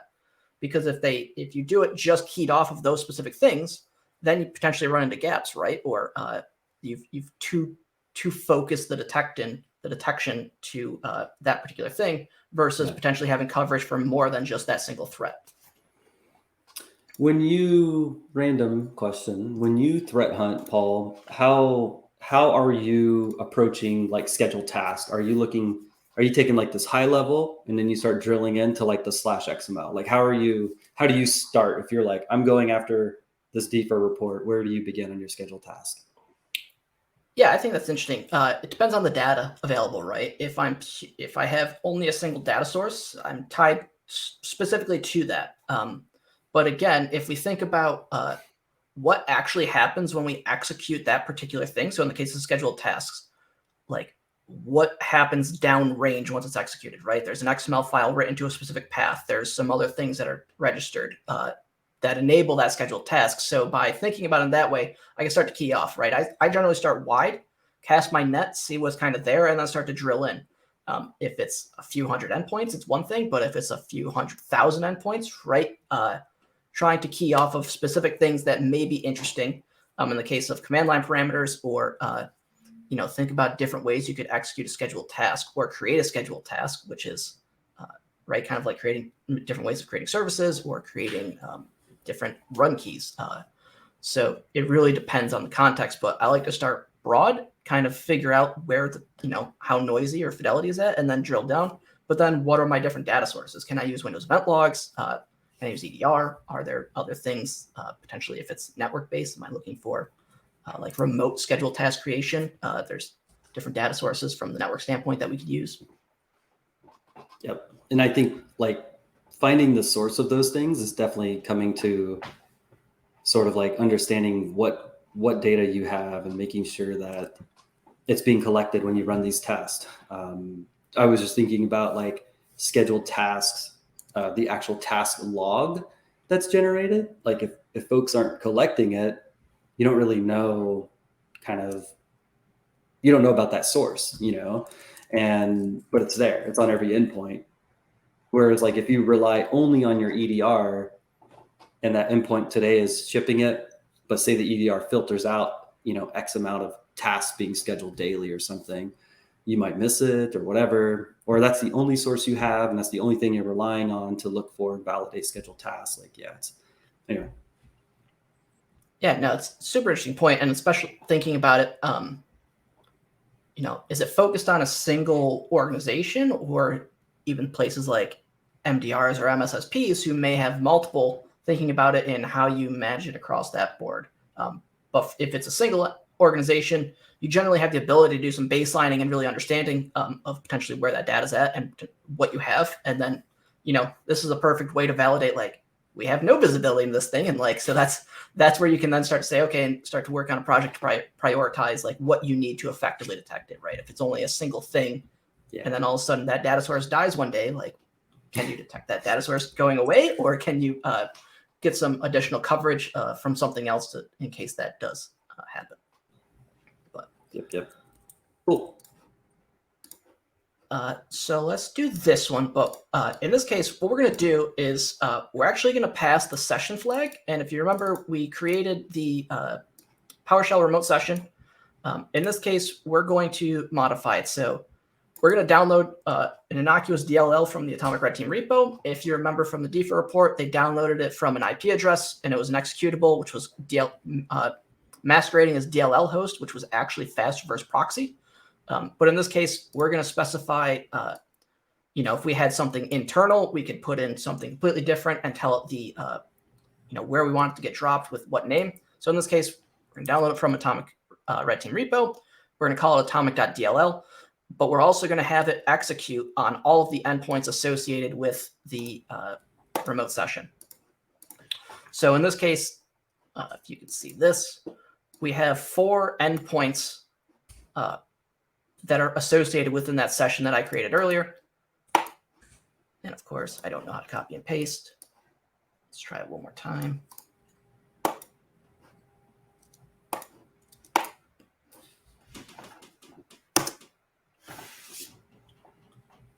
because if you do it just keyed off of those specific things, then you potentially run into gaps, right? Or you've too focused the detection to that particular thing versus potentially having coverage for more than just that single threat. Random question, when you threat hunt, Paul, how are you approaching like scheduled tasks? Are you taking like this high level and then you start drilling into like the /XML? Like how do you start? If you're like, I'm going after this DFIR report, where do you begin on your scheduled task? Yeah, I think that's interesting. It depends on the data available, right? If I have only a single data source, I'm tied specifically to that. But again, if we think about what actually happens when we execute that particular thing, so in the case of scheduled tasks, like what happens downrange once it's executed, right? There's an XML file written to a specific path. There's some other things that are registered that enable that scheduled task. So by thinking about it that way, I can start to key off, right? I generally start wide, cast my net, see what's kind of there, and then start to drill in. If it's a few hundred endpoints, it's one thing, but if it's a few 100,000 endpoints, right? Trying to key off of specific things that may be interesting in the case of command line parameters, or think about different ways you could execute a scheduled task or create a scheduled task, which is right, kind of like creating different ways of creating services or creating different run keys. So it really depends on the context, but I like to start broad, kind of figure out where how noisy or fidelity is at, and then drill down. But then what are my different data sources? Can I use Windows event logs? Can I use EDR? Are there other things, potentially if it's network-based? Am I looking for like remote scheduled task creation? There's different data sources from the network standpoint that we could use. Yep. And I think like finding the source of those things is definitely coming to sort of like understanding what data you have and making sure that it's being collected when you run these tests. I was just thinking about like scheduled tasks, the actual task log that's generated. Like if folks aren't collecting it, you don't really know you don't know about that source, but it's there, it's on every endpoint. Whereas like if you rely only on your EDR and that endpoint today is shipping it, but say the EDR filters out, X amount of tasks being scheduled daily or something, you might miss it or whatever, or that's the only source you have and that's the only thing you're relying on to look for and validate scheduled tasks. Anyway. Yeah, no, it's a super interesting point, and especially thinking about it, is it focused on a single organization or even places like MDRs or MSSPs who may have multiple, thinking about it in how you manage it across that board. But if it's a single organization, you generally have the ability to do some baselining and really understanding of potentially where that data's at and what you have. And then, this is a perfect way to validate, like, we have no visibility in this thing. And like, so that's where you can then start to say, okay, and start to work on a project to prioritize like what you need to effectively detect it, right? If it's only a single thing, and then all of a sudden that data source dies one day, like, can you detect that data source going away, or can you get some additional coverage from something else in case that does happen? But Yep. Cool. So let's do this one. But in this case, what we're going to do is we're actually going to pass the session flag. And if you remember, we created the PowerShell remote session. In this case, we're going to modify it. So we're going to download an innocuous DLL from the Atomic Red Team repo. If you remember from the DFIR report, they downloaded it from an IP address, and it was an executable, which was masquerading as DLL host, which was actually fast reverse proxy. But in this case, we're going to specify, if we had something internal, we could put in something completely different and tell it the, where we want it to get dropped with what name. So in this case, we're going to download it from Atomic Red Team repo. We're going to call it atomic.dll. But we're also going to have it execute on all of the endpoints associated with the remote session. So in this case, if you can see this, we have 4 endpoints that are associated within that session that I created earlier. And of course, I don't know how to copy and paste. Let's try it one more time.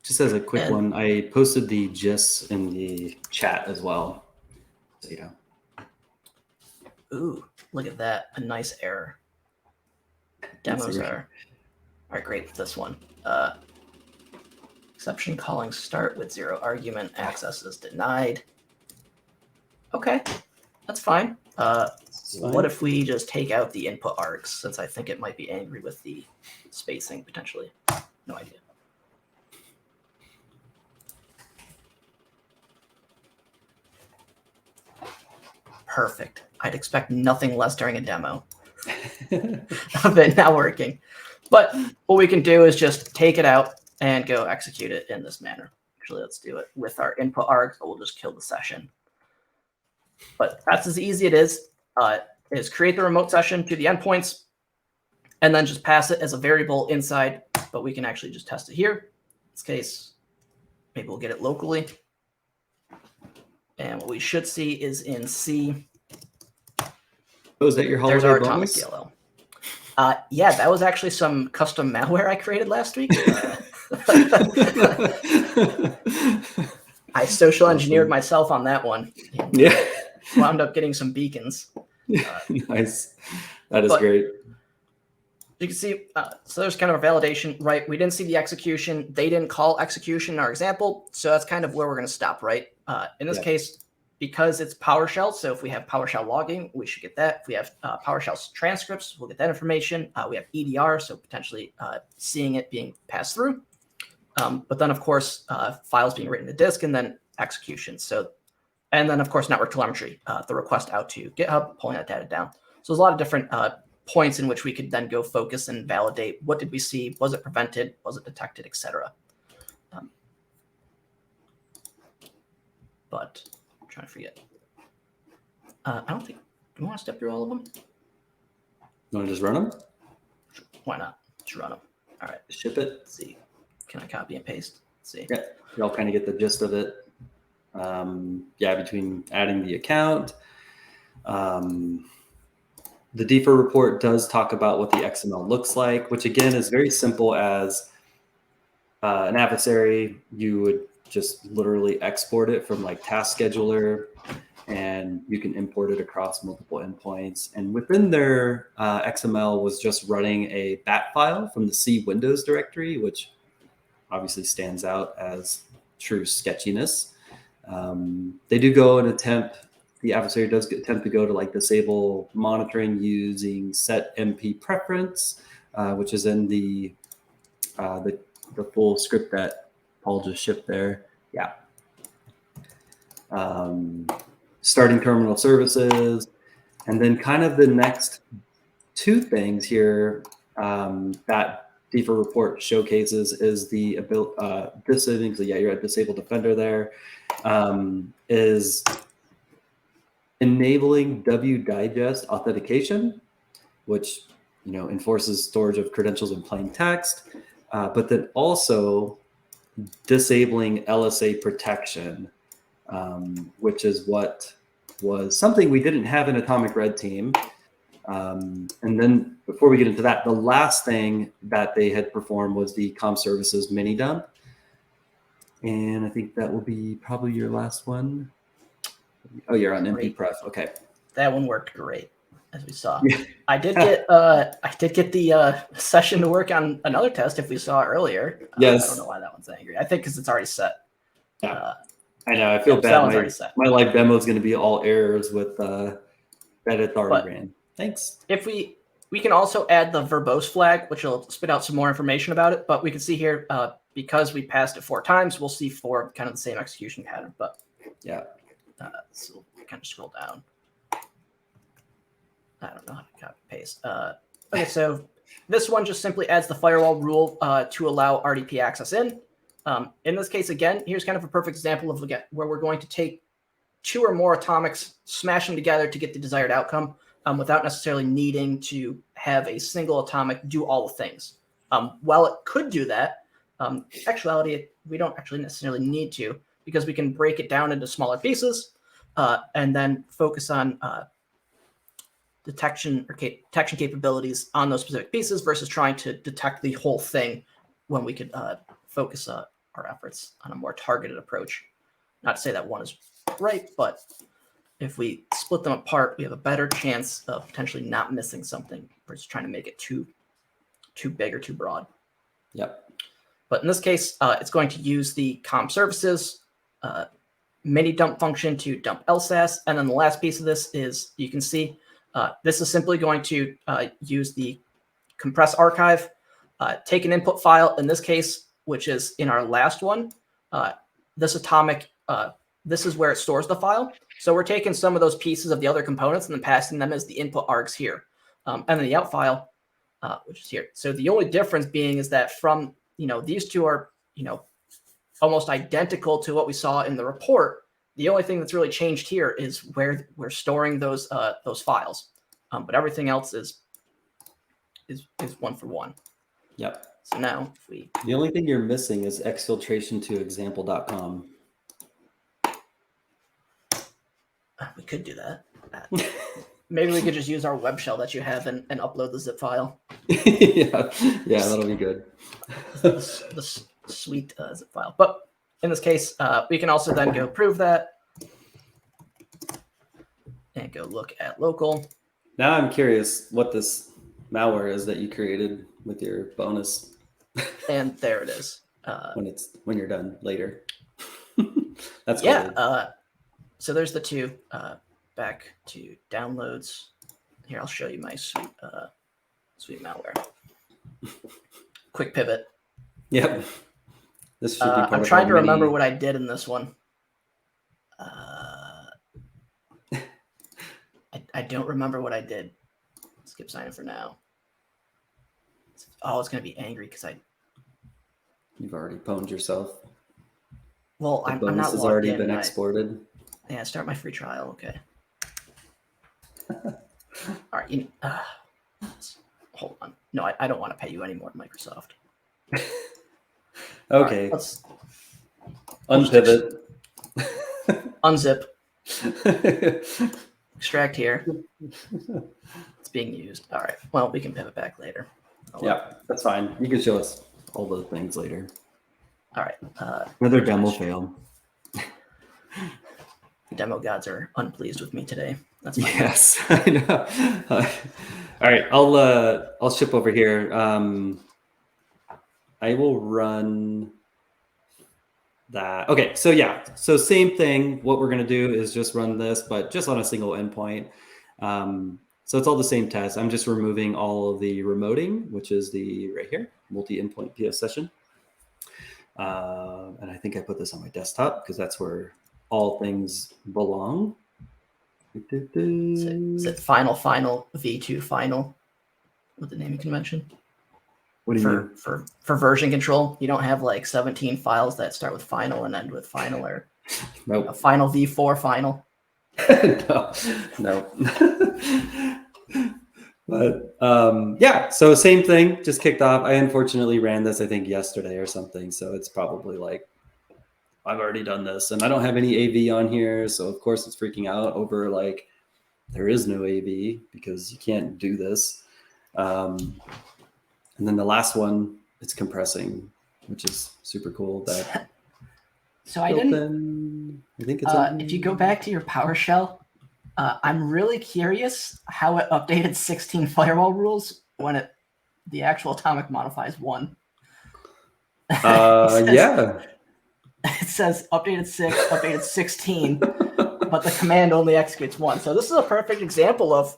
Just as a quick one, I posted the GIS in the chat as well. So, Ooh, look at that. A nice error. Demos are great with this one. Exception calling start with 0 argument. Access is denied. Okay, that's fine. What if we just take out the input args, since I think it might be angry with the spacing potentially? No idea. Perfect. I'd expect nothing less during a demo of it not working. But what we can do is just take it out and go execute it in this manner. Actually, let's do it with our input args. We'll just kill the session. But that's as easy it is create the remote session to the endpoints and then just pass it as a variable inside. But we can actually just test it here. In this case, maybe we'll get it locally. And what we should see is in C. Oh, is that your holiday bonus? Atomic DLL. Yeah, that was actually some custom malware I created last week. I social engineered myself on that one. Yeah. Wound up getting some beacons. Nice. That is great. You can see, so there's kind of a validation, right? We didn't see the execution. They didn't call execution in our example. So that's kind of where we're going to stop, right? In this case, because it's PowerShell, so if we have PowerShell logging, we should get that. If we have PowerShell transcripts, we'll get that information. We have EDR, so potentially seeing it being passed through. But then, of course, files being written to disk and then execution. And then, of course, network telemetry, the request out to GitHub, pulling that data down. So there's a lot of different points in which we could then go focus and validate what did we see, was it prevented, was it detected, etc. But I'm trying to forget. I don't think, do you want to step through all of them? You want to just run them? Why not? Just run them. All right. Ship it. Let's see. Can I copy and paste? Let's see. Yeah, you all kind of get the gist of it. Between adding the account, the DFIR report does talk about what the XML looks like, which again is very simple as an adversary. You would just literally export it from like task scheduler, and you can import it across multiple endpoints. And within their XML was just running a bat file from the C Windows directory, which obviously stands out as true sketchiness. They do go and the adversary does attempt to go to like disable monitoring using set MP preference, which is in the full script that Paul just shipped there. Yeah. Starting terminal services. And then kind of the next 2 things here that DFIR report showcases is the disabling, so yeah, you're at disabled defender there, is enabling wdigest authentication, which enforces storage of credentials in plain text, but then also disabling LSA protection, which is what was something we didn't have in Atomic Red Team. And then before we get into that, the last thing that they had performed was the comm services mini dump. And I think that will be probably your last one. Oh, you're on MP Pref. Okay. That one worked great, as we saw. Yeah. I did get the session to work on another test if we saw it earlier. Yes. I don't know why that one's angry. I think because it's already set. Yeah. I know. I feel So bad. that one's already set. My live demo is going to be all errors with that it's already ran. Thanks. If we can also add the verbose flag, which will spit out some more information about it. But we can see here, because we passed it 4 times, we'll see 4 kind of the same execution pattern. But yeah. So we'll kind of scroll down. I don't know how to copy paste. Okay, so this one just simply adds the firewall rule to allow RDP access in. In this case, again, here's kind of a perfect example of where we're going to take 2 or more atomics, smash them together to get the desired outcome without necessarily needing to have a single atomic do all the things. While it could do that, in actuality, we don't actually necessarily need to, because we can break it down into smaller pieces and then focus on detection capabilities on those specific pieces versus trying to detect the whole thing, when we could focus our efforts on a more targeted approach. Not to say that one is right, but if we split them apart, we have a better chance of potentially not missing something versus trying to make it too big or too broad. Yep. But in this case, it's going to use the comm services mini dump function to dump LSAS. And then the last piece of this is, you can see, this is simply going to use the compress archive, take an input file, in this case, which is in our last one. This atomic, this is where it stores the file. So we're taking some of those pieces of the other components and then passing them as the input args here. And then the out file, which is here. So the only difference being is that from, these two are, almost identical to what we saw in the report. The only thing that's really changed here is where we're storing those files. But everything else is 1 for 1. Yep. So now if we... The only thing you're missing is exfiltration to example.com. We could do that. Maybe we could just use our web shell that you have and upload the zip file. yeah, that'll be good. the sweet zip file. But in this case, we can also then go prove that and go look at local. Now I'm curious what this malware is that you created with your bonus. And there it is. When you're done later. That's yeah. So there's the 2. Back to downloads. Here, I'll show you my sweet malware. Quick pivot. Yep. This should be part I'm trying to remember what I did in this one. I don't remember what I did. Skip sign in for now. Oh, it's going to be angry because You've already pwned yourself. Well, I'm not bonus has logged already in, been exported. Yeah, start my free trial. Okay. All right. Hold on. No, I don't want to pay you any more, Microsoft. Okay. Right, let's unpivot. Unzip. Extract here. It's being used. All right. Well, we can pivot back later. Yeah, that's fine. You can show us all those things later. All right. Another demo fail. Demo gods are unpleased with me today. That's fine. Yes, I know. All right, I'll ship over here. I will run that. Okay, so yeah, so same thing. What we're gonna do is just run this, but just on a single endpoint. So it's all the same test. I'm just removing all of the remoting, which is the right here, multi-endpoint PS session. And I think I put this on my desktop because that's where all things belong. Is it final V2 final with the naming convention? What do you mean? For version control, you don't have like 17 files that start with final and end with final, or nope. A final V4 final. no. But yeah, so same thing, just kicked off. I unfortunately ran this, I think, yesterday or something. So it's probably like, I've already done this and I don't have any AV on here. So of course it's freaking out over like there is no AV because you can't do this. And then the last one, it's compressing, which is super cool. That so I didn't. I think it's if you go back to your PowerShell, I'm really curious how it updated 16 firewall rules when the actual atomic modifies 1. Yeah. It says updated 6, updated 16, but the command only executes 1. So this is a perfect example of,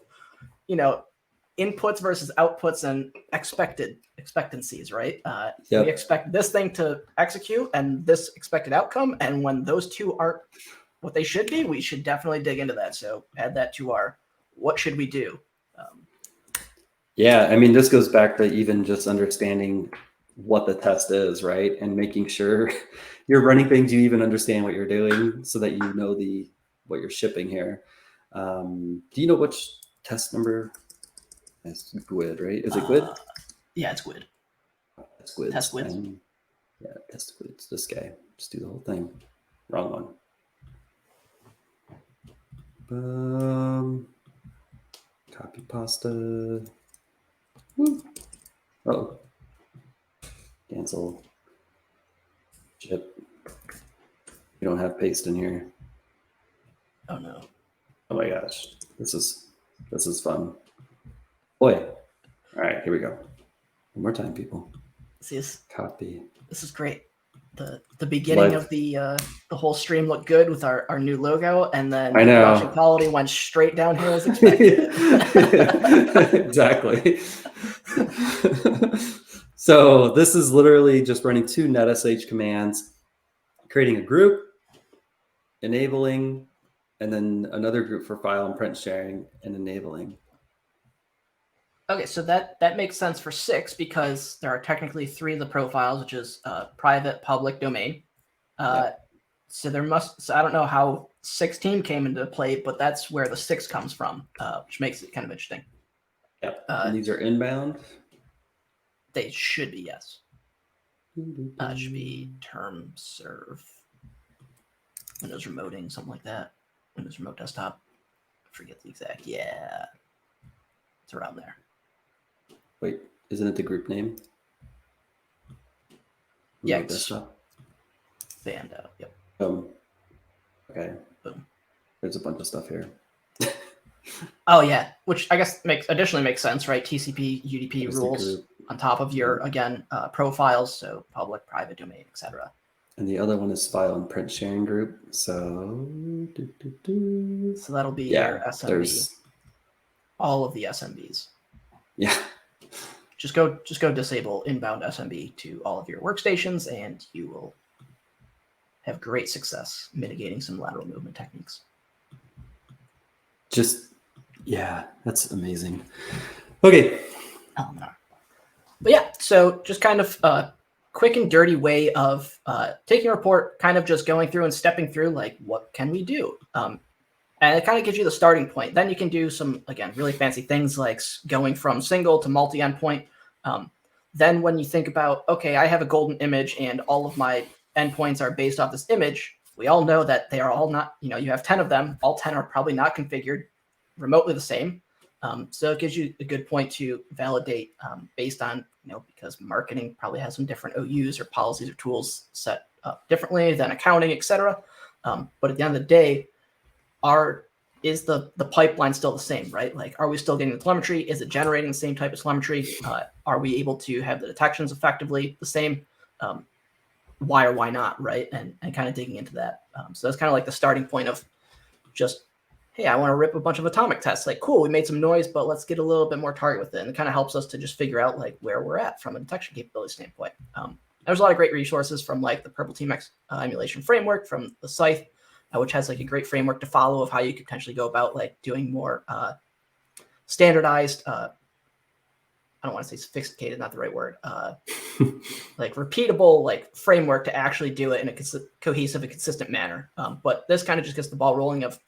inputs versus outputs and expectancies, right? We expect this thing to execute and this expected outcome, and when those two aren't what they should be, we should definitely dig into that. So add that to our what should we do. Yeah, I mean, this goes back to even just understanding what the test is, right? And making sure you're running things, you even understand what you're doing so that you know what you're shipping here. Do you know which test number? It's GUID, right? Is it GUID? Yeah, it's GUID. It's GUID. Test GUID. Yeah, test GUID. It's this guy. Just do the whole thing. Wrong one. Copy pasta. Woo. Oh, cancel. Ship. You don't have paste in here. Oh no. Oh my gosh. This is fun. Boy. All right, here we go. One more time, people. Copy. This is great. The beginning of the whole stream looked good with our new logo, and then the production quality went straight downhill as expected. Exactly. So this is literally just running 2 netsh commands, creating a group, enabling, and then another group for file and print sharing and enabling. Okay, so that makes sense for 6 because there are technically 3 of the profiles, which is private, public, domain. So I don't know how 16 came into play, but that's where the 6 comes from, which makes it kind of interesting. Yep. And these are inbound. They should be, yes. It should be term serve, Windows remoting, something like that. Windows remote desktop. I forget the exact. Yeah, it's around there. Wait, isn't it the group name? Yeah, desktop. Band out. Yep. Okay. Boom. There's a bunch of stuff here. Oh yeah, which I guess additionally makes sense, right? TCP, UDP rules on top of your profiles, so public, private, domain, etc. And the other one is file and print sharing group. So that'll be your SMB. All of the SMBs. Yeah. Just go disable inbound SMB to all of your workstations, and you will have great success mitigating some lateral movement techniques. That's amazing. Okay. But yeah, so just kind of a quick and dirty way of taking a report, kind of just going through and stepping through, like, what can we do? And it kind of gives you the starting point. Then you can do some, again, really fancy things like going from single to multi-endpoint. Then when you think about, okay, I have a golden image and all of my endpoints are based off this image, we all know that they are all not, you have 10 of them. All 10 are probably not configured remotely the same. So it gives you a good point to validate based on, because marketing probably has some different OUs or policies or tools set up differently than accounting, et cetera. But at the end of the day, is the pipeline still the same, right? Like, are we still getting the telemetry? Is it generating the same type of telemetry? Are we able to have the detections effectively the same? Why or why not, right? And kind of digging into that. So that's kind of like the starting point of just, hey, I want to rip a bunch of atomic tests. Like, cool, we made some noise, but let's get a little bit more target with it. And it kind of helps us to just figure out like where we're at from a detection capability standpoint. There's a lot of great resources from like the Purple Team emulation framework from the Scythe, which has like a great framework to follow of how you could potentially go about like doing more standardized, I don't want to say sophisticated, not the right word, like repeatable like framework to actually do it in a cohesive and consistent manner. But this kind of just gets the ball rolling of,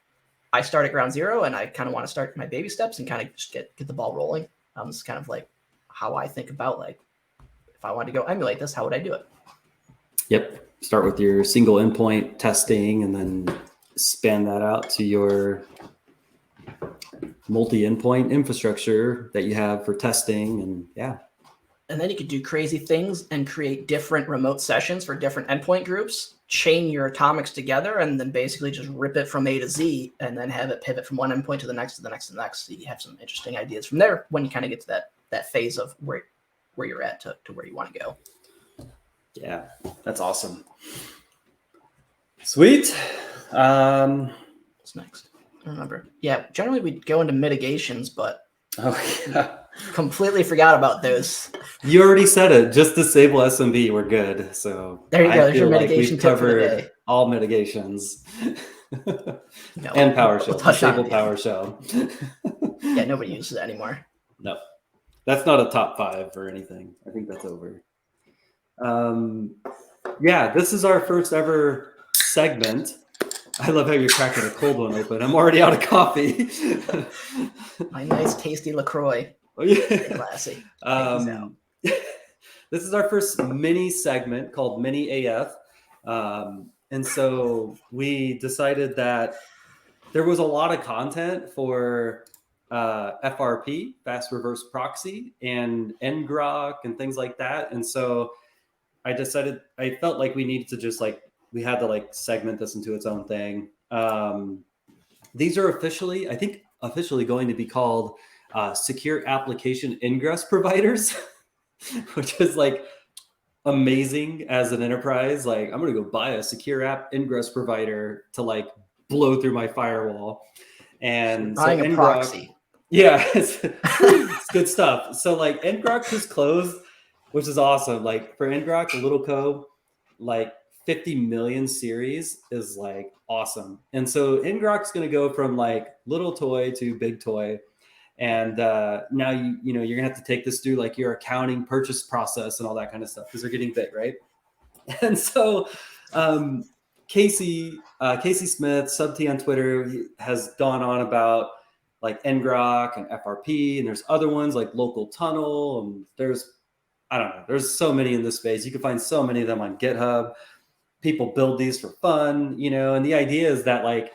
I start at ground zero and I kind of want to start my baby steps and kind of just get the ball rolling. This is kind of like how I think about like, if I wanted to go emulate this, how would I do it? Yep. Start with your single endpoint testing and then span that out to your multi-endpoint infrastructure that you have for testing, and yeah. And then you could do crazy things and create different remote sessions for different endpoint groups, chain your atomics together, and then basically just rip it from A to Z and then have it pivot from one endpoint to the next, to the next, to the next. So you have some interesting ideas from there when you kind of get to that phase of where you're at to where you want to go. Yeah, that's awesome. Sweet. What's next? I don't remember. Yeah, generally we'd go into mitigations, but completely forgot about those. You already said it. Just disable SMB. We're good. So there you go. There's your like mitigation we've tip for the covered day. all mitigations. No, and PowerShell. We'll touch Disable on it, PowerShell. Yeah, nobody uses it anymore. No, that's not a top 5 or anything. I think that's over. Yeah, this is our first ever segment. I love how you're cracking a cold one open. I'm already out of coffee. My nice, tasty LaCroix. Oh, yeah. Very classy. This is our first mini segment called Mini AF. And so we decided that there was a lot of content for FRP, fast reverse proxy, and ngrok and things like that. And so I felt like we needed to just we had to segment this into its own thing. These are officially going to be called secure application ingress providers, which is amazing as an enterprise. I'm going to go buy a secure app ingress provider to blow through my firewall. And buying a proxy. Yeah, it's good stuff. So ngrok just closed, which is awesome. For ngrok, a little code, 50 million series is awesome. And so ngrok's going to go from little toy to big toy. And now you're gonna have to take this through your accounting purchase process and all that kind of stuff because they're getting big, right? And so Casey Smith, Sub T on Twitter, has gone on about ngrok and FRP, and there's other ones like local tunnel, and there's so many in this space. You can find so many of them on GitHub. People build these for fun, and the idea is that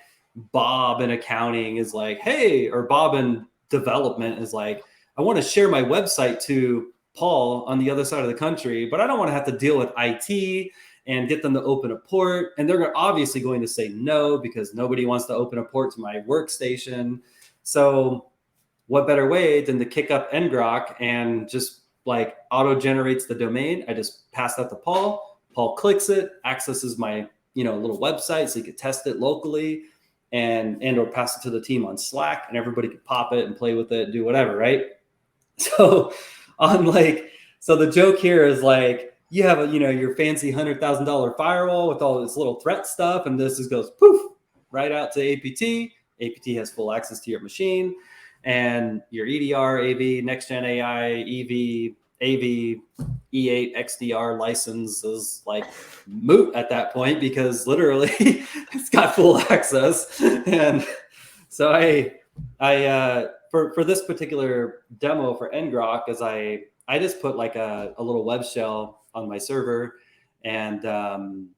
Bob in accounting is hey, or Bob in development is I want to share my website to Paul on the other side of the country, but I don't want to have to deal with IT and get them to open a port. And they're obviously going to say no, because nobody wants to open a port to my workstation. So what better way than to kick up ngrok and just auto generates the domain. I just pass that to Paul. Paul clicks it, accesses my little website so he could test it locally. And or pass it to the team on Slack, and everybody could pop it and play with it, do whatever, right? So so the joke here is you have your fancy $100,000 firewall with all this little threat stuff, and this just goes poof right out to APT. APT has full access to your machine, and your EDR, AV, next gen AI, EV, AV, E8 XDR license is moot at that point, because literally it's got full access. And so I for this particular demo for ngrok, is I just put a little web shell on my server, and I'm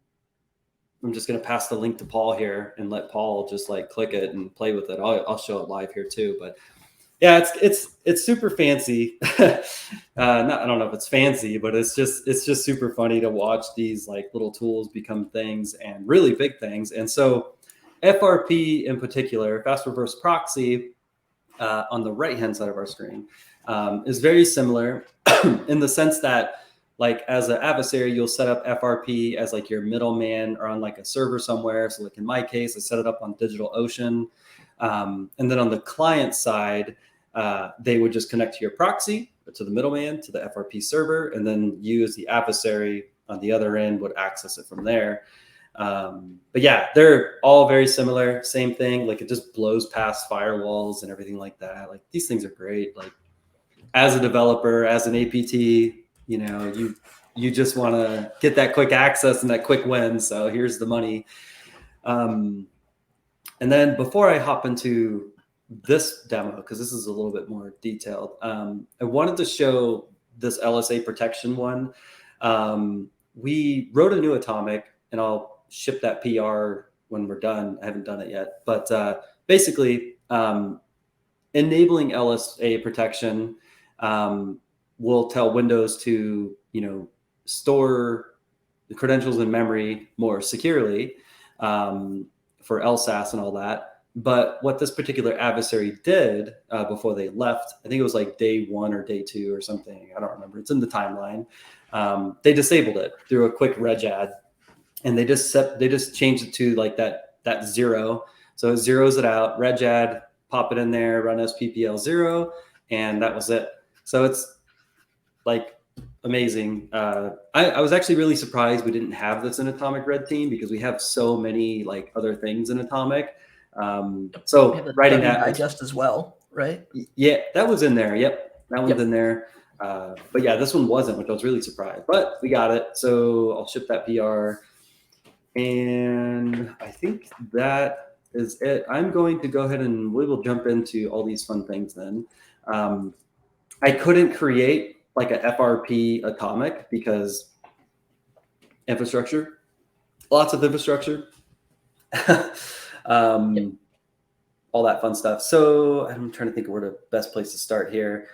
just going to pass the link to Paul here and let Paul just click it and play with it. I'll show it live here too, but yeah, it's super fancy. I don't know if it's fancy, but it's just super funny to watch these little tools become things, and really big things. And so FRP in particular, fast reverse proxy, on the right hand side of our screen, is very similar in the sense that as an adversary, you'll set up FRP as your middleman or on a server somewhere. So in my case, I set it up on DigitalOcean. And then on the client side, they would just connect to your proxy, to the middleman, to the FRP server, and then you as the adversary on the other end would access it from there. But yeah, they're all very similar, same thing. It just blows past firewalls and everything like that. These things are great. As a developer, as an APT, you just want to get that quick access and that quick win. So here's the money. And then before I hop into this demo, because this is a little bit more detailed, I wanted to show this LSA protection one. We wrote a new atomic, and I'll ship that PR when we're done. I haven't done it yet, but basically enabling LSA protection will tell Windows to, store the credentials in memory more securely for LSAS and all that. But what this particular adversary did before they left, I think it was like day 1 or day 2 or something. I don't remember. It's in the timeline. They disabled it through a quick regad, and they just changed it to like that 0. So it zeroes it out. Regad, pop it in there, run SPPL 0, and that was it. So it's like amazing. I was actually really surprised we didn't have this in Atomic Red Team, because we have so many like other things in Atomic. So writing that digest as well, right? Yeah, that was in there. Yep, that one's in there. But yeah, this one wasn't, which I was really surprised. But we got it, so I'll ship that PR, and I think that is it. I'm going to go ahead and we will jump into all these fun things then. I couldn't create like a FRP Atomic because infrastructure, lots of infrastructure. All that fun stuff. So I'm trying to think of where the best place to start here.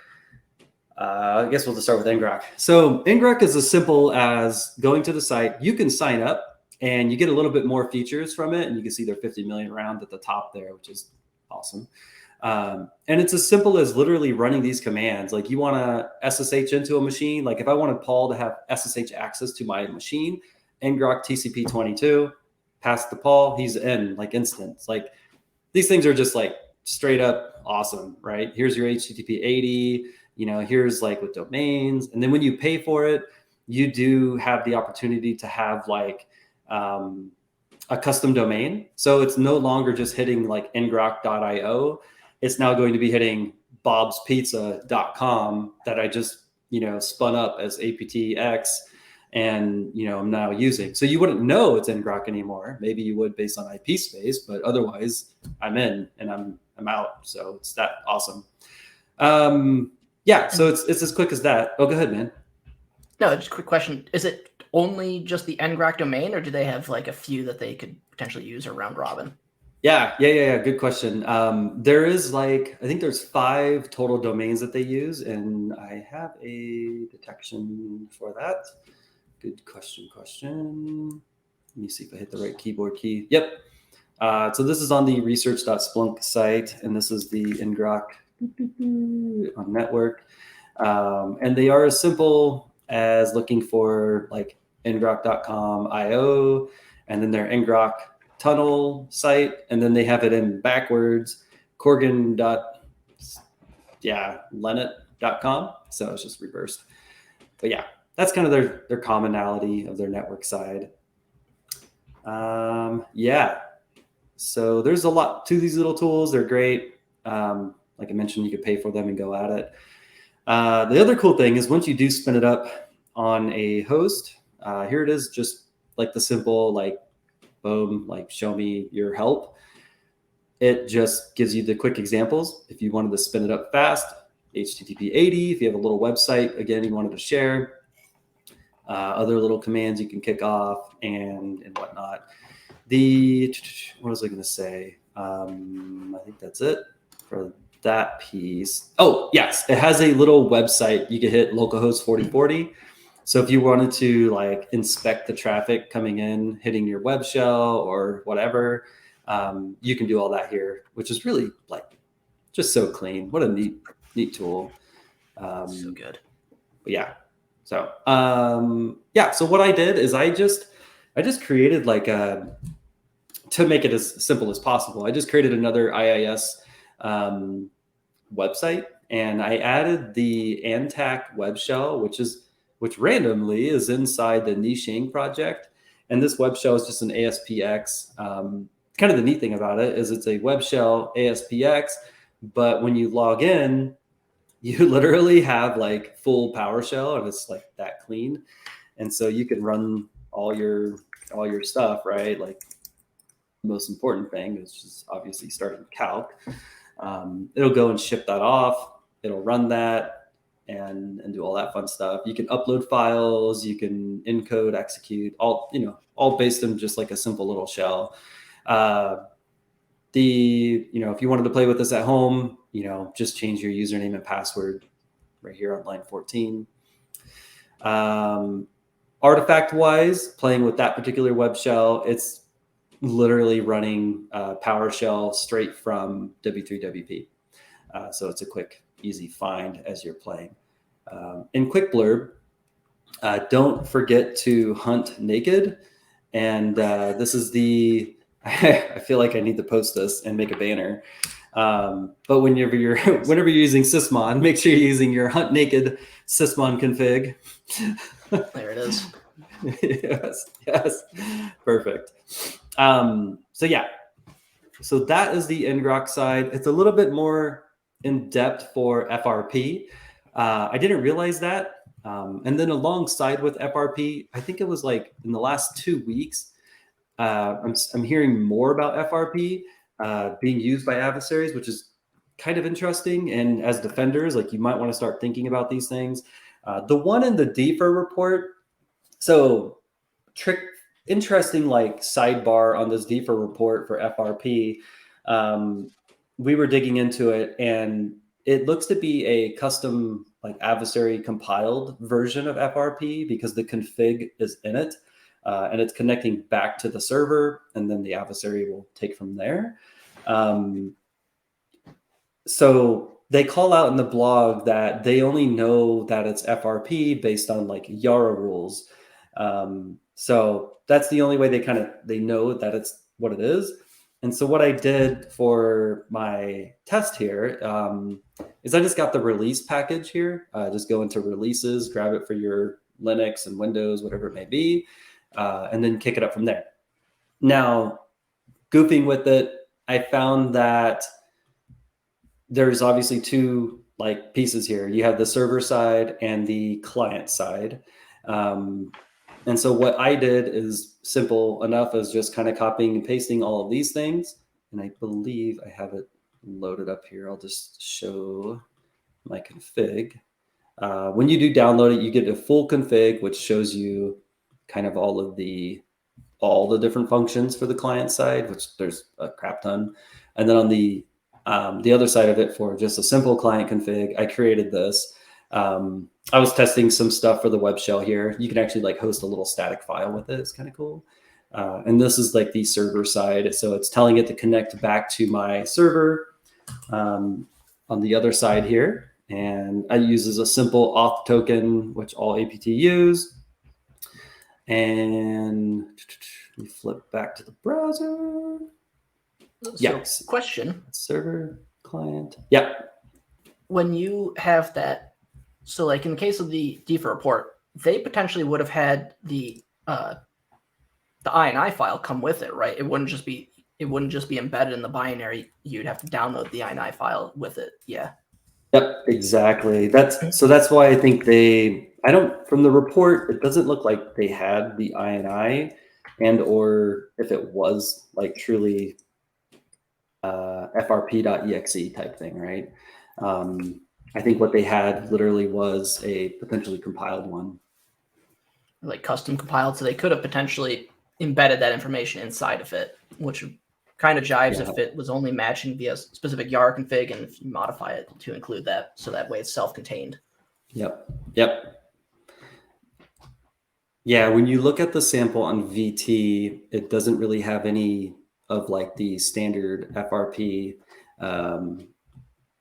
I guess we'll just start with ngrok. So ngrok is as simple as going to the site. You can sign up and you get a little bit more features from it. And you can see their 50 million round at the top there, which is awesome. And it's as simple as literally running these commands. Like you want to SSH into a machine. Like if I wanted Paul to have SSH access to my machine, ngrok TCP22, pass to Paul, he's in like instant. Like these things are just like straight up awesome, right? Here's your HTTP 80, here's like with domains. And then when you pay for it, you do have the opportunity to have like a custom domain. So it's no longer just hitting like ngrok.io. It's now going to be hitting bobspizza.com that I just, spun up as APT&CK. And I'm now using. So you wouldn't know it's ngrok anymore. Maybe you would based on IP space, but otherwise I'm in and I'm out. So it's that awesome. Yeah, so it's as quick as that. Oh, go ahead, man. No, just a quick question. Is it only just the ngrok domain, or do they have like a few that they could potentially use or round robin? Yeah. Good question. There is I think there's 5 total domains that they use, and I have a detection for that. Good question. Let me see if I hit the right keyboard key. Yep. So this is on the research.splunk site, and this is the ngrok on network. And they are as simple as looking for like ngrok.com IO, and then their ngrok tunnel site, and then they have it in backwards, corgan.lenet.com. So it's just reversed. But yeah, that's kind of their commonality of their network side. So there's a lot to these little tools. They're great. Like I mentioned, you could pay for them and go at it. The other cool thing is once you do spin it up on a host, here it is, just like the simple, like, boom, like show me your help. It just gives you the quick examples. If you wanted to spin it up fast, HTTP 80, if you have a little website, again, you wanted to share, other little commands you can kick off and whatnot. What was I going to say? I think that's it for that piece. Oh, yes. It has a little website. You can hit localhost 4040. So if you wanted to like inspect the traffic coming in, hitting your web shell or whatever, you can do all that here, which is really like just so clean. What a neat tool. So good. But yeah. So so what I did is I just created like to make it as simple as possible. I just created another IIS website, and I added the ATT&CK web shell, which randomly is inside the Nishing project. And this web shell is just an ASPX. Kind of the neat thing about it is it's a web shell ASPX, but when you log in, you literally have like full PowerShell, and it's like that clean. And so you can run all your stuff, right? Like the most important thing is just obviously starting calc. It'll go and ship that off. It'll run that and do all that fun stuff. You can upload files, you can encode, execute, all based on just like a simple little shell. if you wanted to play with this at home, just change your username and password right here on line 14. Artifact wise, playing with that particular web shell, it's literally running PowerShell straight from W3WP. So it's a quick, easy find as you're playing. In quick blurb, don't forget to hunt naked. And this is I feel like I need to post this and make a banner. But whenever you're using sysmon, make sure you're using your hunt naked sysmon config. There it is. Yes, perfect. So yeah, so that is the ngrok side. It's a little bit more in depth for FRP. I didn't realize that. And then alongside with FRP, I think it was like in the last 2 weeks, I'm hearing more about FRP being used by adversaries, which is kind of interesting. And as defenders, like you might want to start thinking about these things. The one in the DFIR report, so interesting like sidebar on this DFIR report for FRP. We were digging into it, and it looks to be a custom like adversary compiled version of FRP because the config is in it, and it's connecting back to the server, and then the adversary will take from there. So they call out in the blog that they only know that it's FRP based on like Yara rules. So that's the only way they know that it's what it is. And so what I did for my test here is I just got the release package here. Just go into releases, grab it for your Linux and Windows, whatever it may be, and then kick it up from there. Now, goofing with it, I found that there's obviously two like pieces here. You have the server side and the client side. And so what I did is simple enough as just kind of copying and pasting all of these things. And I believe I have it loaded up here. I'll just show my config. When you do download it, you get a full config, which shows you kind of all the different functions for the client side, which there's a crap ton. And then on the other side of it, for just a simple client config, I created this. I was testing some stuff for the web shell here. You can actually like host a little static file with it. It's kind of cool. And this is like the server side. So it's telling it to connect back to my server on the other side here. And I use as a simple auth token, which all APT use. And let me flip back to the browser. So, yes. question. Server, client. Yeah. When you have that, so like in the case of the DFIR report, they potentially would have had the INI file come with it, right? It wouldn't just be embedded in the binary. You'd have to download the INI file with it. Yeah. Yep, exactly. That's why I think from the report, it doesn't look like they had the INI, and or if it was like truly frp.exe type thing, right? I think what they had literally was a potentially compiled one. Like custom compiled, so they could have potentially embedded that information inside of it, which kind of jives if it was only matching via specific Yara config, and if you modify it to include that, so that way it's self-contained. Yep. Yeah, when you look at the sample on VT, it doesn't really have any of like the standard FRP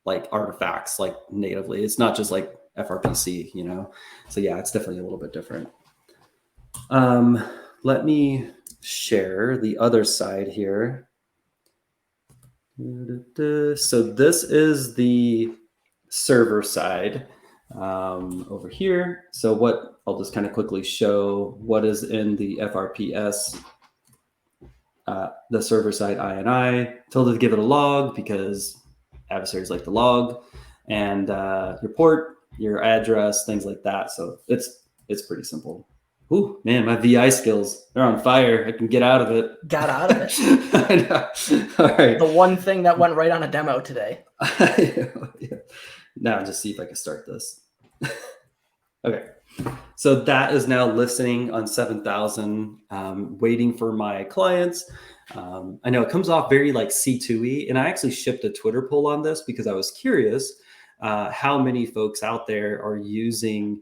like artifacts like natively. It's not just like FRPC, So yeah, it's definitely a little bit different. Let me share the other side here. So this is the server side over here. So what I'll just kind of quickly show what is in the FRPS, the server side INI. Told it to give it a log because adversaries like the log, and your port, your address, things like that. So it's pretty simple. Ooh, man, my VI skills, they're on fire. I can get out of it. Got out of it. I know. All right. The one thing that went right on a demo today. Yeah. Now just see if I can start this. Okay. So that is now listening on 7,000, waiting for my clients. I know it comes off very like C2E, and I actually shipped a Twitter poll on this because I was curious how many folks out there are using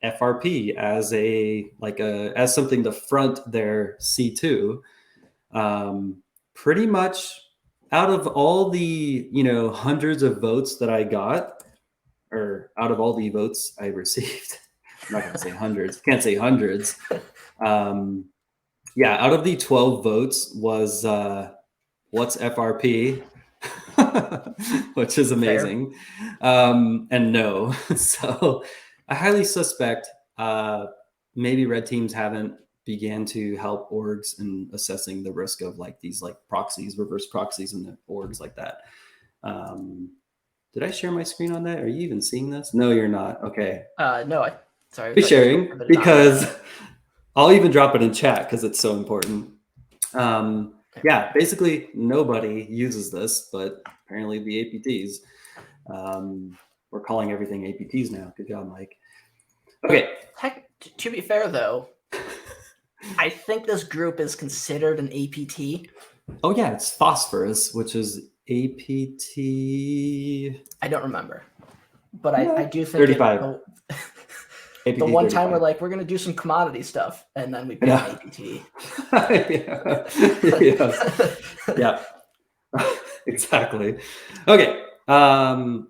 FRP as as something to front their C2. Pretty much out of all the hundreds of votes that I got, or out of all the votes I received, I'm not gonna say hundreds, can't say hundreds. Yeah, out of the 12 votes was what's FRP, which is amazing. And no. So I highly suspect maybe red teams haven't began to help orgs in assessing the risk of like these like proxies, reverse proxies, and orgs like that. Did I share my screen on that? Are you even seeing this? No, you're not. Okay. No, sorry. Be sharing because I'll even drop it in chat because it's so important. Yeah, basically nobody uses this, but apparently the APTs. We're calling everything APTs now. Good job, Mike. Okay. Heck, to be fair though, I think this group is considered an APT. Oh yeah, it's phosphorus, which is APT. I don't remember, but I do think 35. The one time we're like, we're going to do some commodity stuff, and then we pick APT. Yeah, exactly. Okay,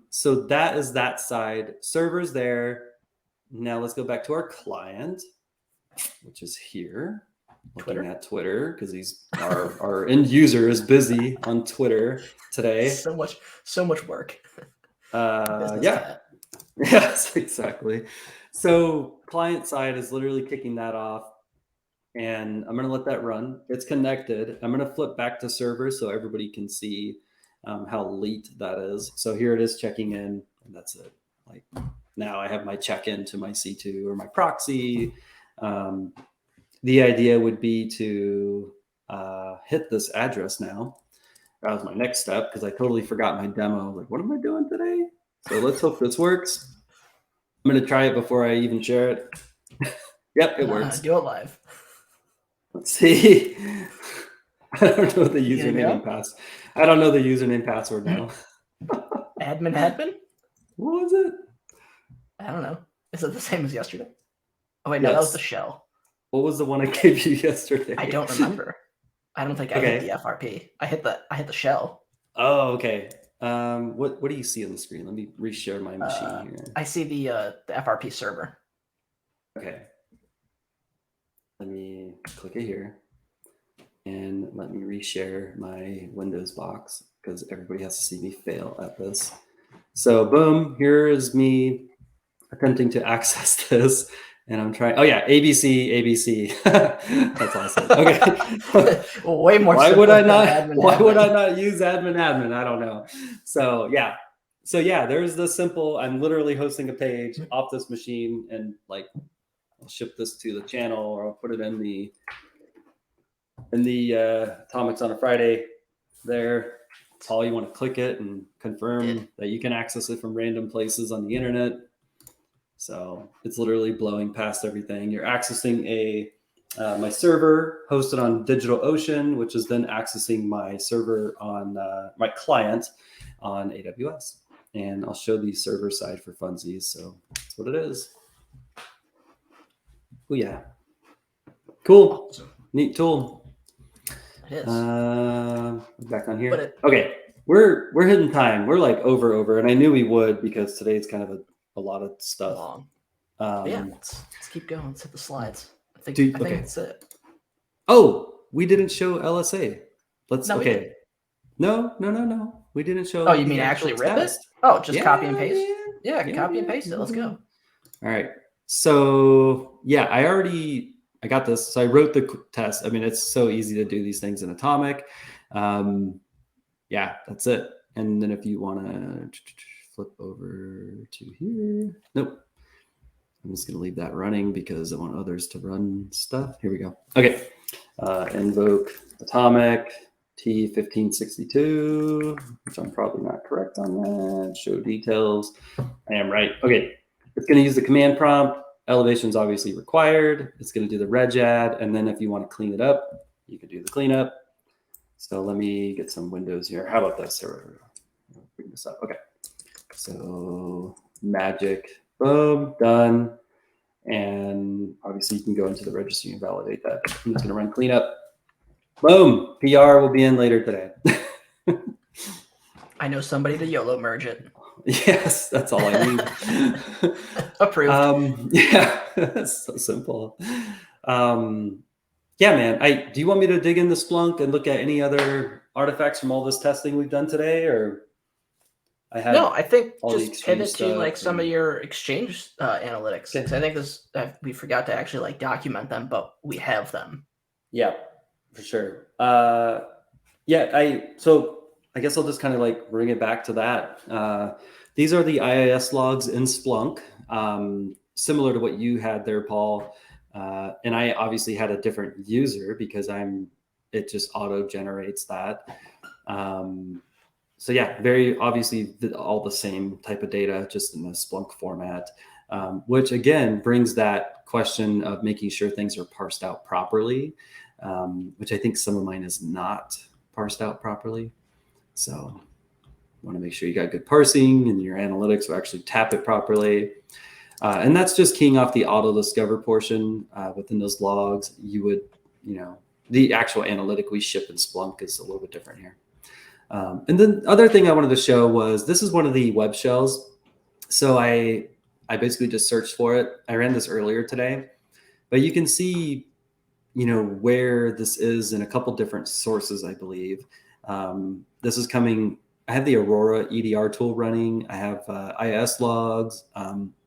so that is that side. Server's there. Now let's go back to our client, which is here. Looking at Twitter because our end user is busy on Twitter today. So much work. Yeah. Yes, exactly. So client side is literally kicking that off, and I'm going to let that run. It's connected. I'm going to flip back to server so everybody can see how late that is. So here it is checking in, and that's it. Like now I have my check-in to my C2 or my proxy. The idea would be to hit this address now. That was my next step because I totally forgot my demo. Like, what am I doing today? So let's hope this works. I'm going to try it before I even share it. Yep, it works. Do it live. Let's see. I don't know the username and password. I don't know the username password now. Admin? What was it? I don't know. Is it the same as yesterday? Oh wait, no, that was the shell. What was the one I gave you yesterday? I don't remember. I don't think I hit the FRP. I hit the shell. Oh, okay. What do you see on the screen? Let me reshare my machine here. I see the FRP server. Okay. Let me click it here. And let me reshare my Windows box because everybody has to see me fail at this. So boom, here is me attempting to access this. And I'm trying. Oh yeah, ABC. That's awesome. Okay. Way more. Why would I not use admin? I don't know. So yeah. There's the simple. I'm literally hosting a page off this machine, and like I'll ship this to the channel, or I'll put it in the Atomics on a Friday. There, it's all you want to click it and confirm that you can access it from random places on the internet. So it's literally blowing past everything. You're accessing my server hosted on DigitalOcean, which is then accessing my server on my client on AWS. And I'll show the server side for funsies. So that's what it is. Oh yeah, cool, awesome. Neat tool. It is. Back on here. Okay, we're hitting time. We're like over, and I knew we would because today's kind of a lot of stuff. Long. Yeah, let's keep going. Let's hit the slides. I think that's it. Oh, we didn't show LSA. No, We didn't show. Oh, you mean actually rip it? Oh, just copy and paste? Yeah, copy and paste it. Let's go. All right. So yeah, I got this. So I wrote the test. I mean, it's so easy to do these things in Atomic. Yeah, that's it. And then if you want to flip over to here. Nope. I'm just going to leave that running because I want others to run stuff. Here we go. Okay. Invoke Atomic T1562, which I'm probably not correct on that. Show details. I am right. Okay. It's going to use the command prompt. Elevation is obviously required. It's going to do the reg add. And then if you want to clean it up, you can do the cleanup. So let me get some windows here. How about this? Bring this up. Okay. So magic, boom, done. And obviously you can go into the registry and validate that. I'm just gonna run cleanup. Boom, PR will be in later today. I know somebody to YOLO merge it. Yes, that's all I need. Approved. Yeah, that's so simple. Yeah, man. Do you want me to dig into Splunk and look at any other artifacts from all this testing we've done today, or I had No, I think all the just exchange pivot to like stuff some of and- your exchange analytics. Okay. 'Cause I think this we forgot to actually like document them, but we have them. Yeah, for sure. So I guess I'll just kind of like bring it back to that. These are the IIS logs in Splunk, similar to what you had there, Paul. And I obviously had a different user because it just auto generates that. So yeah, very obviously all the same type of data, just in the Splunk format, which again brings that question of making sure things are parsed out properly, which I think some of mine is not parsed out properly. So want to make sure you got good parsing and your analytics will actually tap it properly. And that's just keying off the auto discover portion within those logs. You would, the actual analytic we ship in Splunk is a little bit different here. And then the other thing I wanted to show was this is one of the web shells. So I basically just searched for it. I ran this earlier today, but you can see, where this is in a couple different sources, I believe. This is coming. I have the Aurora EDR tool running. I have IIS logs,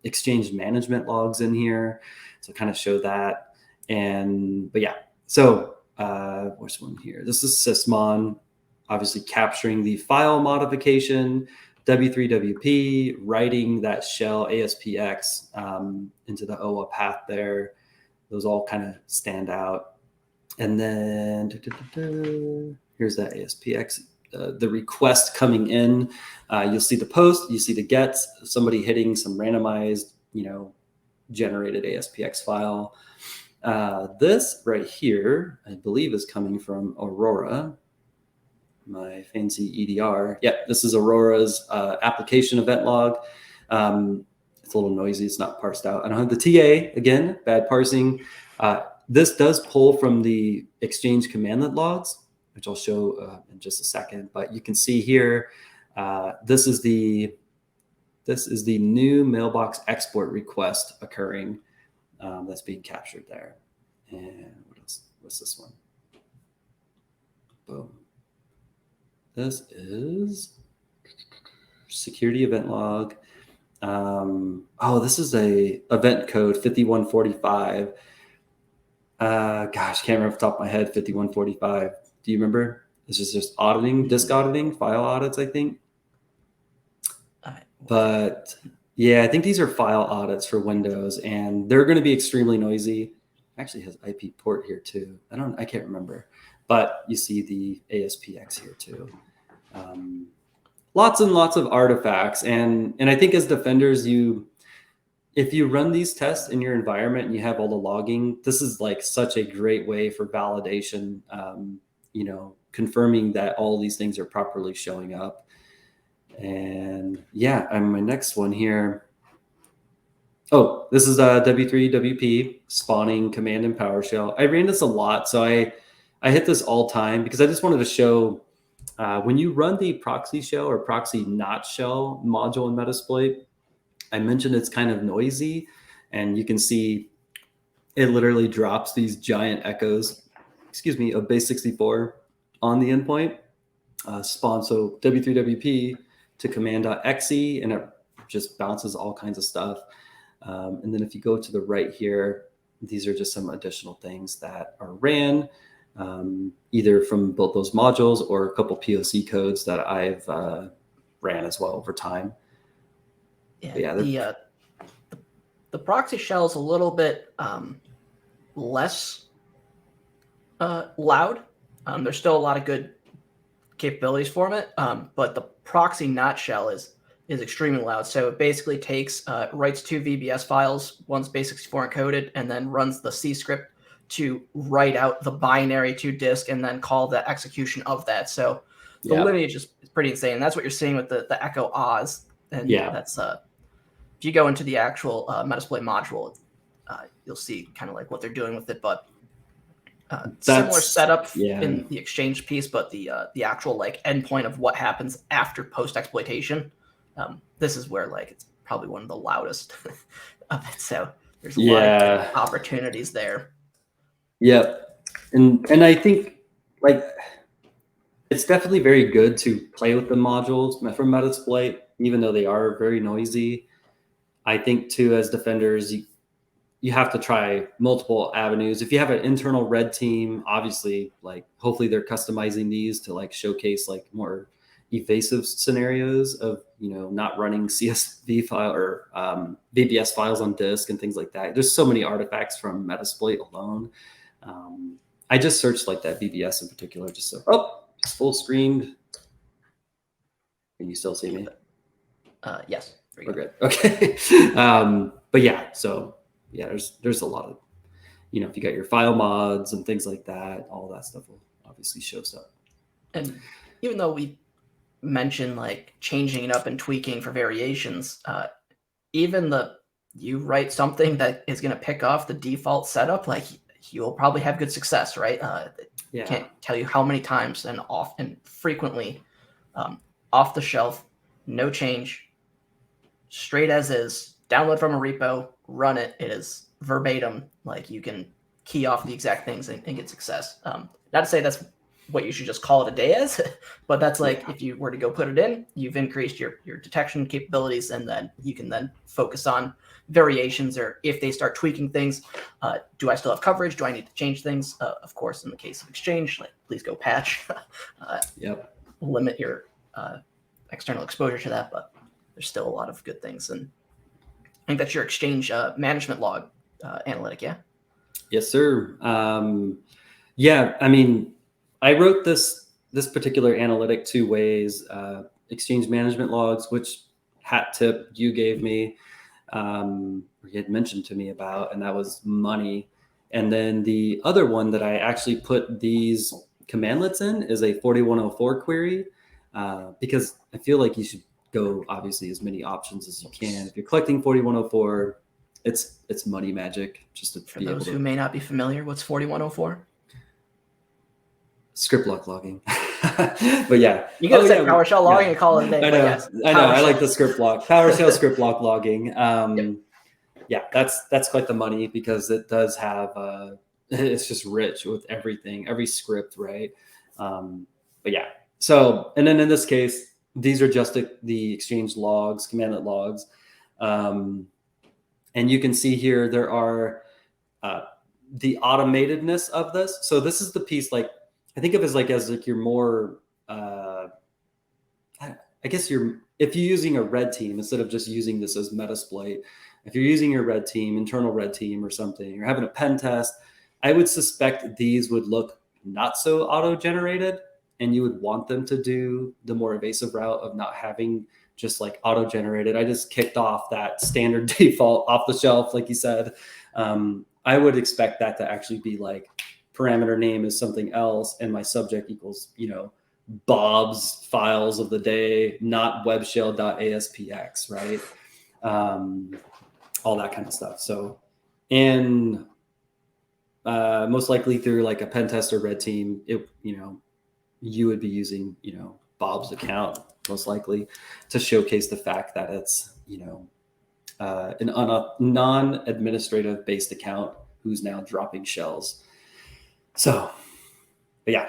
exchange management logs in here. So kind of show that. But yeah, so where's one here? This is Sysmon, obviously capturing the file modification, W3WP, writing that shell ASPX into the OA path there. Those all kind of stand out. And then here's that ASPX, the request coming in. You'll see the post, you see the gets, somebody hitting some randomized, generated ASPX file. This right here, I believe, is coming from Aurora, my fancy EDR. Yeah, this is Aurora's application event log. It's a little noisy. It's not parsed out. I don't have the TA, again, bad parsing. This does pull from the Exchange commandlet logs, which I'll show in just a second. But you can see here, this is the new mailbox export request occurring that's being captured there. And what else? What's this one? Boom. This is security event log. This is a event code 5145. Gosh, can't remember off the top of my head. 5145. Do you remember? This is just auditing, disk auditing, file audits, I think. But yeah, I think these are file audits for Windows, and they're going to be extremely noisy. Actually has IP port here too. I can't remember, but you see the ASPX here too. Lots and lots of artifacts, and I think as defenders, if you run these tests in your environment and you have all the logging, this is like such a great way for validation. Confirming that all these things are properly showing up. And yeah, my next one here. Oh, this is W3WP spawning command in PowerShell. I ran this a lot, so I hit this all time because I just wanted to show when you run the proxy shell or proxy not shell module in Metasploit, I mentioned it's kind of noisy, and you can see it literally drops these giant echoes, of base 64 on the endpoint. Spawn, so W3WP to command.exe, and it just bounces all kinds of stuff. And then if you go to the right here, these are just some additional things that are ran, either from both those modules or a couple POC codes that I've ran as well over time. Yeah, the proxy shell is a little bit less loud. There's still a lot of good capabilities for it, but the proxy not shell is extremely loud. So it basically takes writes two VBS files, one's base 64 encoded, and then runs the C script to write out the binary to disk and then call the execution of that. So the lineage is pretty insane. And that's what you're seeing with the Echo Oz. And that's if you go into the actual Metasploit module, you'll see kind of like what they're doing with it. But similar setup in the exchange piece, but the actual like endpoint of what happens after post exploitation. This is where like it's probably one of the loudest of it. So there's a lot of opportunities there. Yep. And I think like it's definitely very good to play with the modules from Metasploit, even though they are very noisy. I think too, as defenders, you have to try multiple avenues. If you have an internal red team, obviously, like hopefully they're customizing these to like showcase like more evasive scenarios of, you know, not running CSV file or VBS files on disk and things like that. There's so many artifacts from Metasploit alone. I just searched like that VBS in particular, just so, it's full screened. Can you still see me? Yes. We're good. Okay. But yeah, so yeah, there's a lot of, you know, if you got your file mods and things like that, all that stuff will obviously shows up. And even though we mentioned like changing it up and tweaking for variations, even you write something that is going to pick off the default setup, like you'll probably have good success, right? Can't tell you how many times and often frequently off the shelf, no change, straight as is, download from a repo, run it. It is verbatim. Like you can key off the exact things and get success. Not to say that's what you should just call it a day as, but that's like if you were to go put it in, you've increased your detection capabilities, and then you can then focus on variations, or if they start tweaking things, do I still have coverage? Do I need to change things? Of course, in the case of Exchange, like please go patch. Limit your external exposure to that, but there's still a lot of good things. And I think that's your Exchange management log analytic, yeah? Yes, sir. Yeah, I mean, I wrote this particular analytic 2 ways, Exchange management logs, which hat tip you gave me, or you had mentioned to me about, and that was money. And then the other one that I actually put these commandlets in is a 4104 query, because I feel like you should go obviously as many options as you can. If you're collecting 4104, it's money magic. Just to for those who may not be familiar, what's 4104? Script log logging. But yeah, you gotta say PowerShell logging and call it a day. I know. Yes, I know. I like the script log, PowerShell script log logging. Yeah, that's quite the money, because it does have it's just rich with everything, every script, right? But yeah, so, and then in this case, these are just the Exchange logs, commandlet logs, and you can see here there are the automatedness of this. So this is the piece, like I think of as like your more I guess if you're using a red team instead of just using this as Metasploit, if you're using your red team, internal red team or something, or having a pen test, I would suspect these would look not so auto-generated, and you would want them to do the more evasive route of not having just like auto-generated. I just kicked off that standard default off the shelf, like you said. I would expect that to actually be like parameter name is something else, and my subject equals, you know, Bob's files of the day, not webshell.aspx, right? All that kind of stuff. So, and most likely through like a pen test or red team, you would be using, Bob's account most likely to showcase the fact that it's, a non-administrative based account who's now dropping shells. So, but yeah.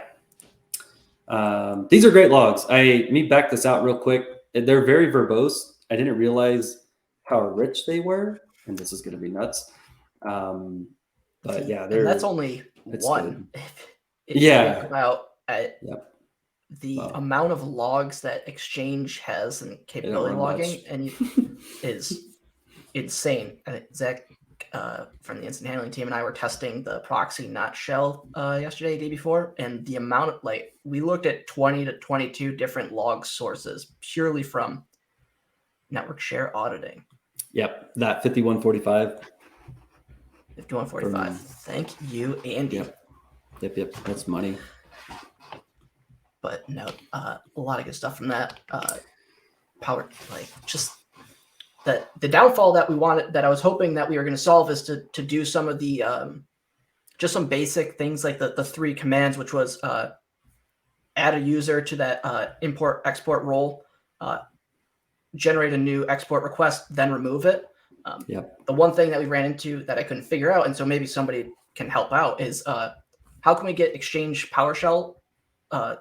These are great logs. Let me back this out real quick. They're very verbose. I didn't realize how rich they were, and this is going to be nuts. But yeah, that's only one. If you think about the amount of logs that Exchange has and capability logging and is insane. Zach from the instant handling team and I were testing the proxy not shell yesterday, day before, and the amount of we looked at 20 to 22 different log sources purely from network share auditing. Yep, that 5145. 5145. Thank you, Andy. Yep. That's money. But no, a lot of good stuff from that. Power, like just the downfall that we wanted, that I was hoping that we were going to solve, is to do some of the just some basic things like the 3 commands, which was add a user to that import export role, generate a new export request, then remove it. The one thing that we ran into that I couldn't figure out, and so maybe somebody can help out, is how can we get Exchange PowerShell, the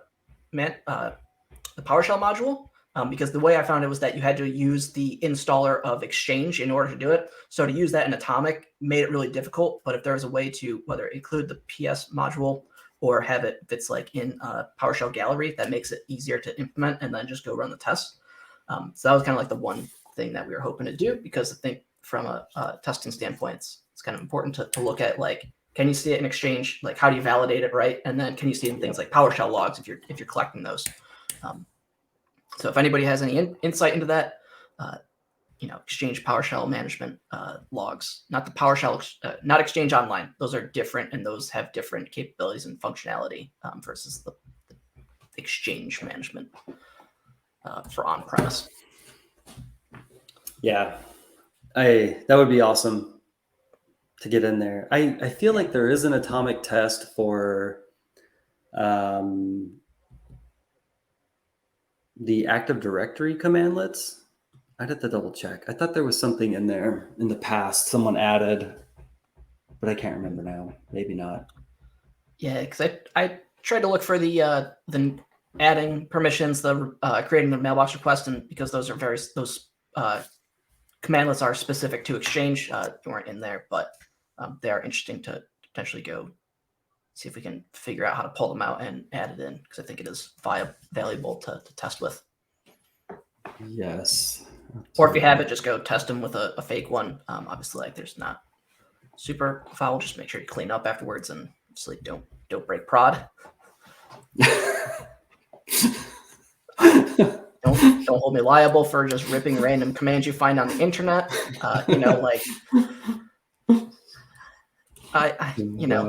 PowerShell module? Because the way I found it was that you had to use the installer of Exchange in order to do it. So to use that in Atomic made it really difficult. But if there's a way to whether include the PS module or have it if it's like in PowerShell Gallery, that makes it easier to implement and then just go run the test. So that was kind of like the one thing that we were hoping to do, because I think from a testing standpoint, it's kind of important to look at, like, can you see it in Exchange? Like, how do you validate it, right? And then can you see it in things like PowerShell logs if you're collecting those? So if anybody has any insight into that, Exchange PowerShell management logs, not the PowerShell, not Exchange Online. Those are different, and those have different capabilities and functionality versus the Exchange management for on-premise. Yeah, that would be awesome to get in there. I feel like there is an Atomic test for the Active Directory commandlets. I'd have to double check. I thought there was something in there in the past someone added, but I can't remember now. Maybe not. Yeah, because I tried to look for the adding permissions, the creating the mailbox request, and because those commandlets are specific to Exchange, weren't in there, but they are interesting to potentially go see if we can figure out how to pull them out and add it in, because I think it is valuable to test with. Yes. Or if you have it, just go test them with a fake one. Obviously, like, there's not super foul. Just make sure you clean up afterwards, and just like don't break prod. Don't hold me liable for just ripping random commands you find on the internet.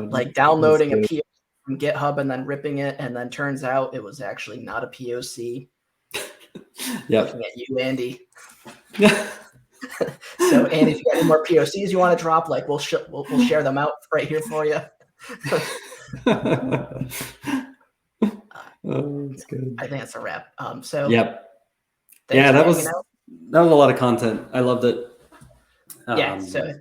Like downloading a POC from GitHub and then ripping it, and then turns out it was actually not a POC. Looking at you, Andy. So, Andy, if you got any more POCs you want to drop, like, we'll share them out right here for you. That's good. I think that's a wrap. So yep. Yeah, that was a lot of content. I loved it. So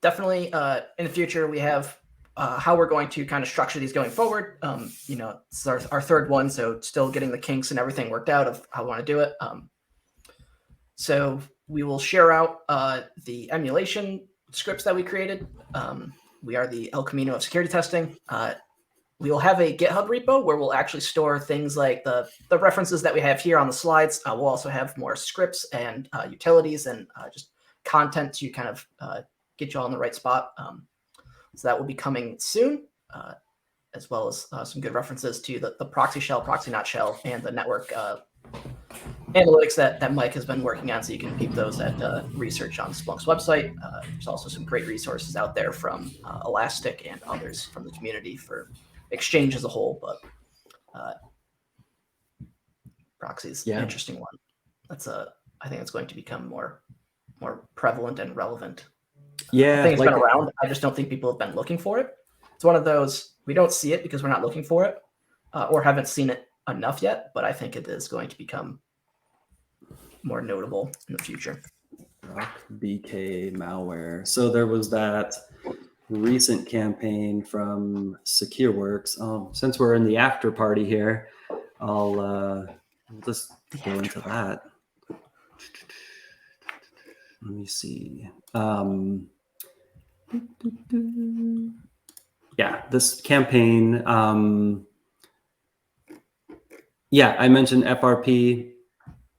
definitely in the future we have how we're going to kind of structure these going forward. It's our third one, so still getting the kinks and everything worked out of how we want to do it. So we will share out the emulation scripts that we created. We are the El Camino of security testing. We will have a GitHub repo where we'll actually store things like the references that we have here on the slides. We'll also have more scripts and utilities and just content to kind of get you all in the right spot. So that will be coming soon, as well as some good references to the proxy shell, proxy not shell, and the network analytics that Mike has been working on. So you can peep those at research on Splunk's website. There's also some great resources out there from Elastic and others from the community for Exchange as a whole, but proxies, an interesting one. I think it's going to become more prevalent and relevant. Yeah, I think it's been around. I just don't think people have been looking for it. It's one of those, we don't see it because we're not looking for it or haven't seen it enough yet, but I think it is going to become more notable in the future. BK malware. So there was that recent campaign from SecureWorks. Since we're in the after party here, I'll just go into that. Let me see. This campaign. I mentioned FRP.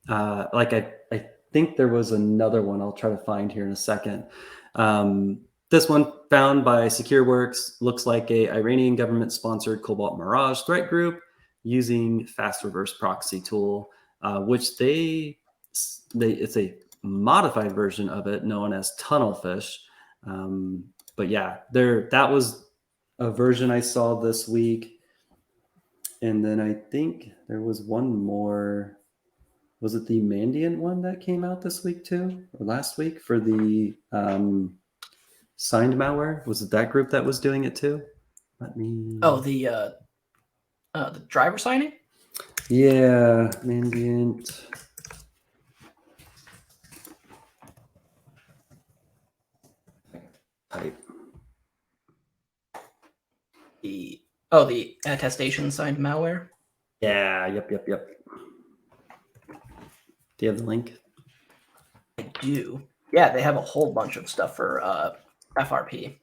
I think there was another one I'll try to find here in a second. This one found by SecureWorks looks like a Iranian government-sponsored Cobalt Mirage threat group using fast reverse proxy tool, which it's a modified version of it known as Tunnelfish. but yeah, that was a version I saw this week. And then I think there was one more. Was it the Mandiant one that came out this week too, or last week for the signed malware? Was it that group that was doing it too? Let me. Oh, the driver signing. Yeah, Mandiant. Type. The attestation signed malware. Yeah. Yep. Do you have the link? I do. Yeah, they have a whole bunch of stuff for FRP.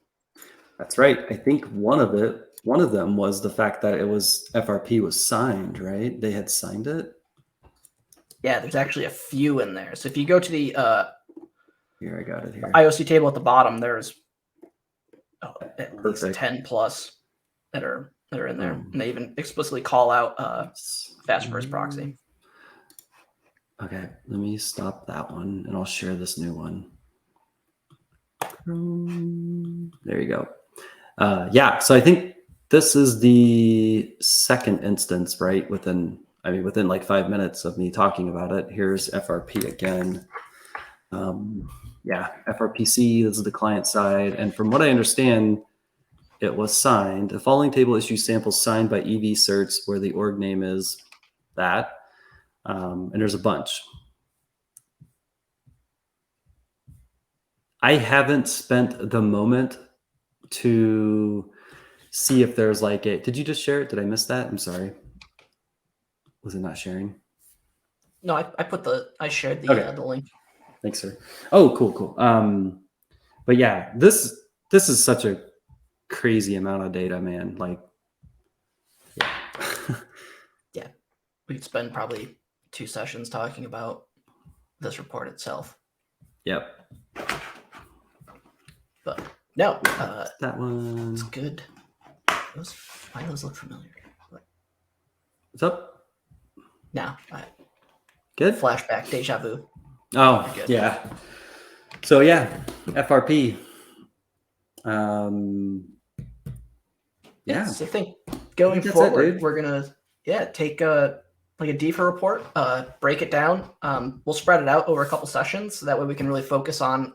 That's right. I think one of them was the fact that it was FRP was signed, right? They had signed it. Yeah, there's actually a few in there. So if you go to the Here, I got it here. IOC table at the bottom, there's at least Perfect. 10 plus that are in there. And they even explicitly call out fast first proxy. Okay, let me stop that one and I'll share this new one. There you go. Yeah, so I think this is the second instance, right? Within like 5 minutes of me talking about it. Here's FRP again. Yeah, FRPC, this is the client side. And from what I understand, it was signed. The following table issues samples signed by EV certs where the org name is that. And there's a bunch. I haven't spent the moment to see if there's like a, did you just share it? Did I miss that? I'm sorry. Was it not sharing? No, I shared the link. Thanks, sir. Oh, cool. But yeah, this is such a crazy amount of data, man. Like, yeah. Yeah, we could spend probably 2 sessions talking about this report itself. Yep. But no, that one. It's good. Why those look familiar? What's up? No, good. Flashback, deja vu. Oh, yeah. So yeah, FRP. Yeah. So I think going forward, we're gonna take like a DFIR report, break it down. We'll spread it out over a couple sessions, so that way we can really focus on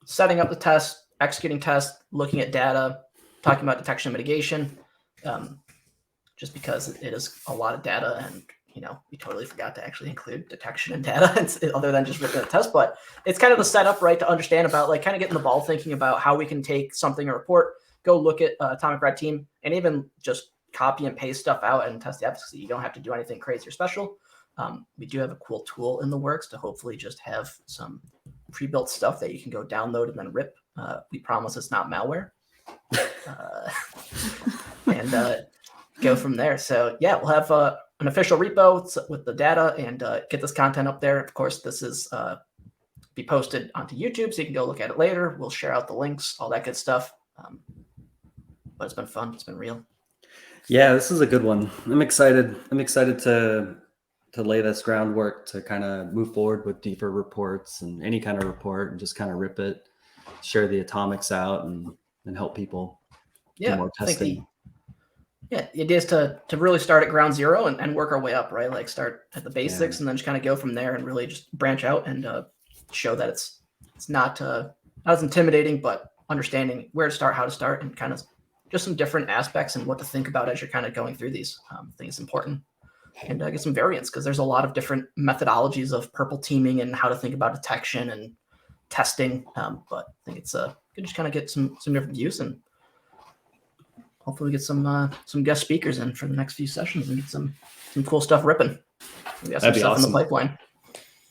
setting up the test, executing tests, looking at data, talking about detection and mitigation. Just because it is a lot of data, and we totally forgot to actually include detection and data other than just ripping a test. But it's kind of the setup, right, to understand about like kind of getting the ball thinking about how we can take something, a report, go look at Atomic Red Team, and even just copy and paste stuff out and test the efficacy. You don't have to do anything crazy or special. We do have a cool tool in the works to hopefully just have some pre-built stuff that you can go download and then rip. We promise it's not malware. And go from there. So yeah, we'll have an official repo with the data and get this content up there. Of course, this is be posted onto YouTube, so you can go look at it later. We'll share out the links, all that good stuff. But it's been fun. It's been real. Yeah, this is a good one. I'm excited. I'm excited to lay this groundwork to kind of move forward with deeper reports and any kind of report and just kind of rip it, share the atomics out and help people do more testing. The idea is to really start at ground zero and work our way up, right? Like start at the basics and then just kind of go from there and really just branch out and show that it's not as intimidating, but understanding where to start, how to start, and kind of just some different aspects and what to think about as you're kind of going through these. I think it's important. And get some variance because there's a lot of different methodologies of purple teaming and how to think about detection and testing. But I think it's good to just kind of get some different views and hopefully get some guest speakers in for the next few sessions and get some cool stuff ripping. We got some stuff awesome in the pipeline.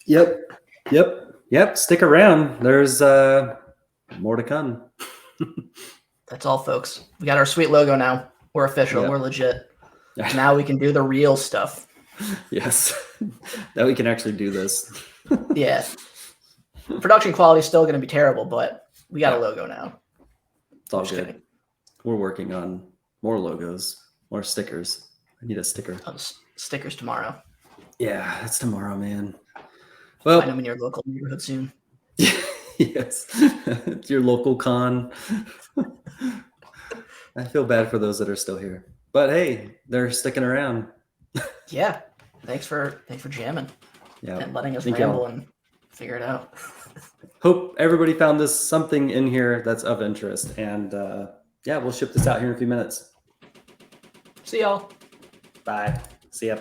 Yep. Stick around. There's more to come. That's all, folks. We got our sweet logo now. We're official. We're legit. Now we can do the real stuff. Yes. Now we can actually do this. Yeah. Production quality is still going to be terrible, but we got a logo now. It's all good. Kidding. We're working on more logos, more stickers. I need a sticker. Stickers tomorrow. Yeah, that's tomorrow, man. Well, find them in your local neighborhood soon. Yes, it's your local con. I feel bad for those that are still here, but hey, they're sticking around. Yeah. Thanks for jamming Yeah, and letting us thank ramble y'all. and figure it out. Hope everybody found this something in here that's of interest, and yeah, we'll ship this out here in a few minutes. See y'all. Bye. See ya.